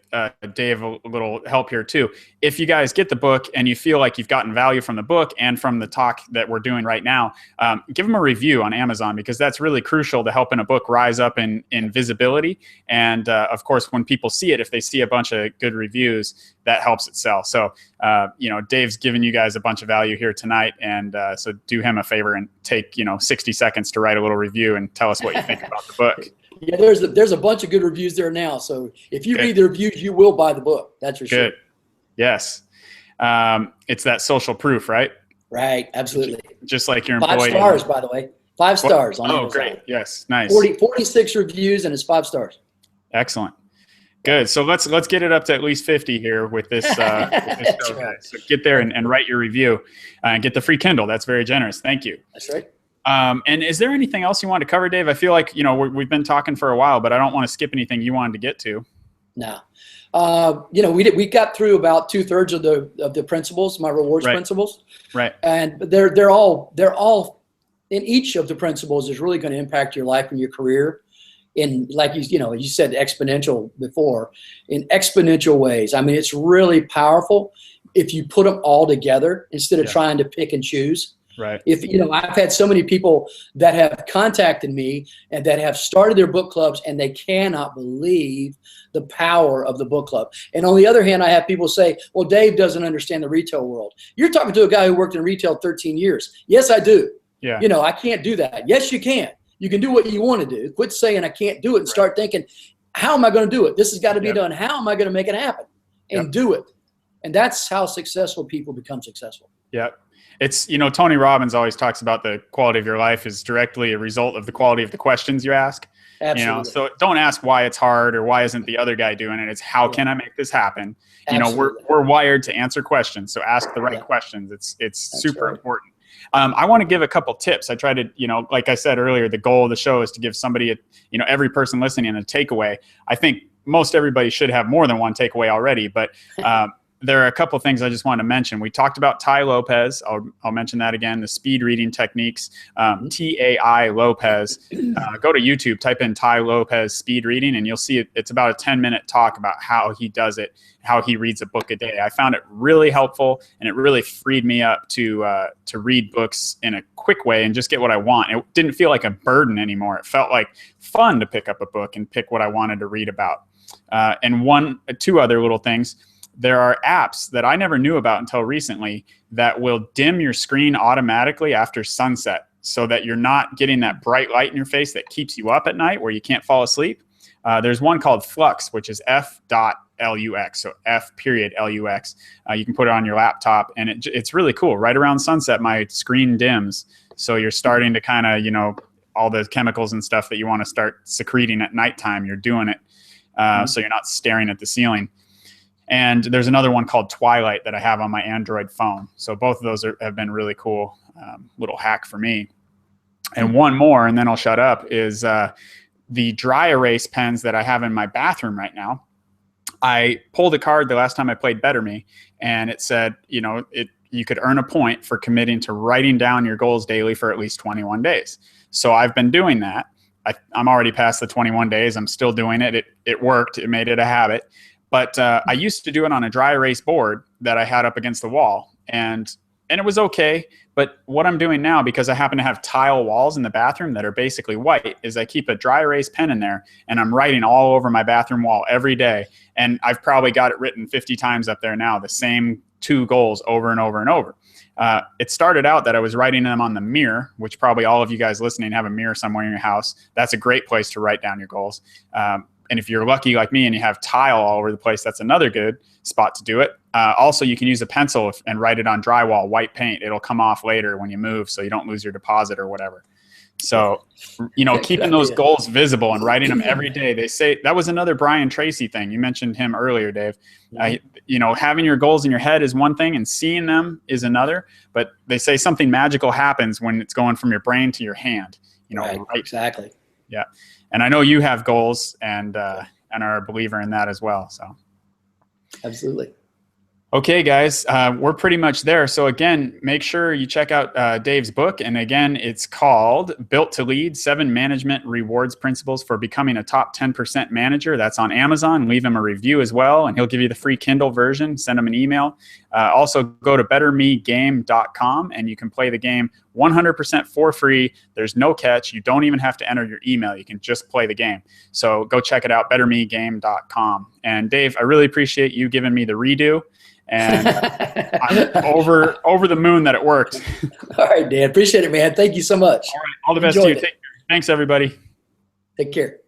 Dave a little help here too. If you guys get the book and you feel like you've gotten value from the book and from the talk that we're doing right now, give them a review on Amazon, because that's really crucial to helping a book rise up in visibility. And of course, when people see it, if they see a bunch of good reviews, that helps it sell. So, Dave's given you guys a bunch of value here tonight. And so do him a favor and take, 60 seconds to write a little review and tell us what you think about the book. Yeah, there's a bunch of good reviews there now. So if you read the reviews, you will buy the book. That's for sure. Good. Yes. It's that social proof, right? Right. Absolutely. Just like your employee. 5 stars, by the way. 5 stars on Amazon. Great. Yes. Nice. 46 reviews and it's 5 stars. Excellent. Good. So let's get it up to at least 50 here with this, show. Right. So get there and write your review and get the free Kindle. That's very generous. Thank you. That's right. And is there anything else you want to cover, Dave? I feel like, we've been talking for a while, but I don't want to skip anything you wanted to get to. No. We got through about 2/3 of the principles, my rewards principles. Right. And they're all in each of the principles is really going to impact your life and your career in, like you said, exponential before, in exponential ways. I mean, it's really powerful if you put them all together instead of trying to pick and choose. Right. If I've had so many people that have contacted me and that have started their book clubs and they cannot believe the power of the book club. And on the other hand, I have people say, well, Dave doesn't understand the retail world. You're talking to a guy who worked in retail 13 years. Yes, I do. Yeah. I can't do that. Yes, you can. You can do what you want to do. Quit saying I can't do it and start thinking, how am I going to do it? This has got to be done. How am I going to make it happen? And do it. And that's how successful people become successful. Yep. It's, Tony Robbins always talks about the quality of your life is directly a result of the quality of the questions you ask. Absolutely. So don't ask why it's hard or why isn't the other guy doing it. It's how can I make this happen? We're wired to answer questions. So ask the right questions. It's super important. I want to give a couple tips. I try to, like I said earlier, the goal of the show is to give somebody, every person listening a takeaway. I think most everybody should have more than one takeaway already, but there are a couple things I just want to mention. We talked about Tai Lopez. I'll mention that again, the speed reading techniques, Tai Lopez. Go to YouTube, type in Tai Lopez speed reading, and you'll see it's about a 10-minute talk about how he does it, how he reads a book a day. I found it really helpful, and it really freed me up to read books in a quick way and just get what I want. It didn't feel like a burden anymore. It felt like fun to pick up a book and pick what I wanted to read about. And two other little things. There are apps that I never knew about until recently that will dim your screen automatically after sunset so that you're not getting that bright light in your face that keeps you up at night where you can't fall asleep. There's one called Flux, which is F.LUX, so F.LUX. You can put it on your laptop, and it's really cool. Right around sunset, my screen dims, so you're starting to kind of, all the chemicals and stuff that you want to start secreting at nighttime, you're doing it, so you're not staring at the ceiling. And there's another one called Twilight that I have on my Android phone. So both of those have been really cool, little hack for me. And one more, and then I'll shut up, is the dry erase pens that I have in my bathroom right now. I pulled a card the last time I played Better Me, and it said, you could earn a point for committing to writing down your goals daily for at least 21 days. So I've been doing that. I'm already past the 21 days. I'm still doing it. It worked. It made it a habit. But I used to do it on a dry erase board that I had up against the wall, and it was okay. But what I'm doing now, because I happen to have tile walls in the bathroom that are basically white, is I keep a dry erase pen in there, and I'm writing all over my bathroom wall every day. And I've probably got it written 50 times up there now, the same 2 goals over and over and over. It started out that I was writing them on the mirror, which probably all of you guys listening have a mirror somewhere in your house. That's a great place to write down your goals. And if you're lucky like me and you have tile all over the place, that's another good spot to do it. Also, you can use a pencil and write it on drywall, white paint. It'll come off later when you move, so you don't lose your deposit or whatever. So, keeping those goals visible and writing them every day. They say that was another Brian Tracy thing. You mentioned him earlier, Dave. Having your goals in your head is one thing and seeing them is another. But they say something magical happens when it's going from your brain to your hand. Right, exactly. Yeah. And I know you have goals and are a believer in that as well. So, absolutely. Okay, guys, we're pretty much there. So again, make sure you check out Dave's book. And again, it's called Built to Lead, 7 Management Rewards Principles for Becoming a Top 10% Manager. That's on Amazon. Leave him a review as well, and he'll give you the free Kindle version. Send him an email. Also, go to bettermegame.com, and you can play the game 100% for free. There's no catch. You don't even have to enter your email. You can just play the game. So go check it out, bettermegame.com. And Dave, I really appreciate you giving me the redo. And I'm over the moon that it worked. All right, Dan. Appreciate it, man. Thank you so much. All right. All the best to you. Take care. Thanks, everybody. Take care.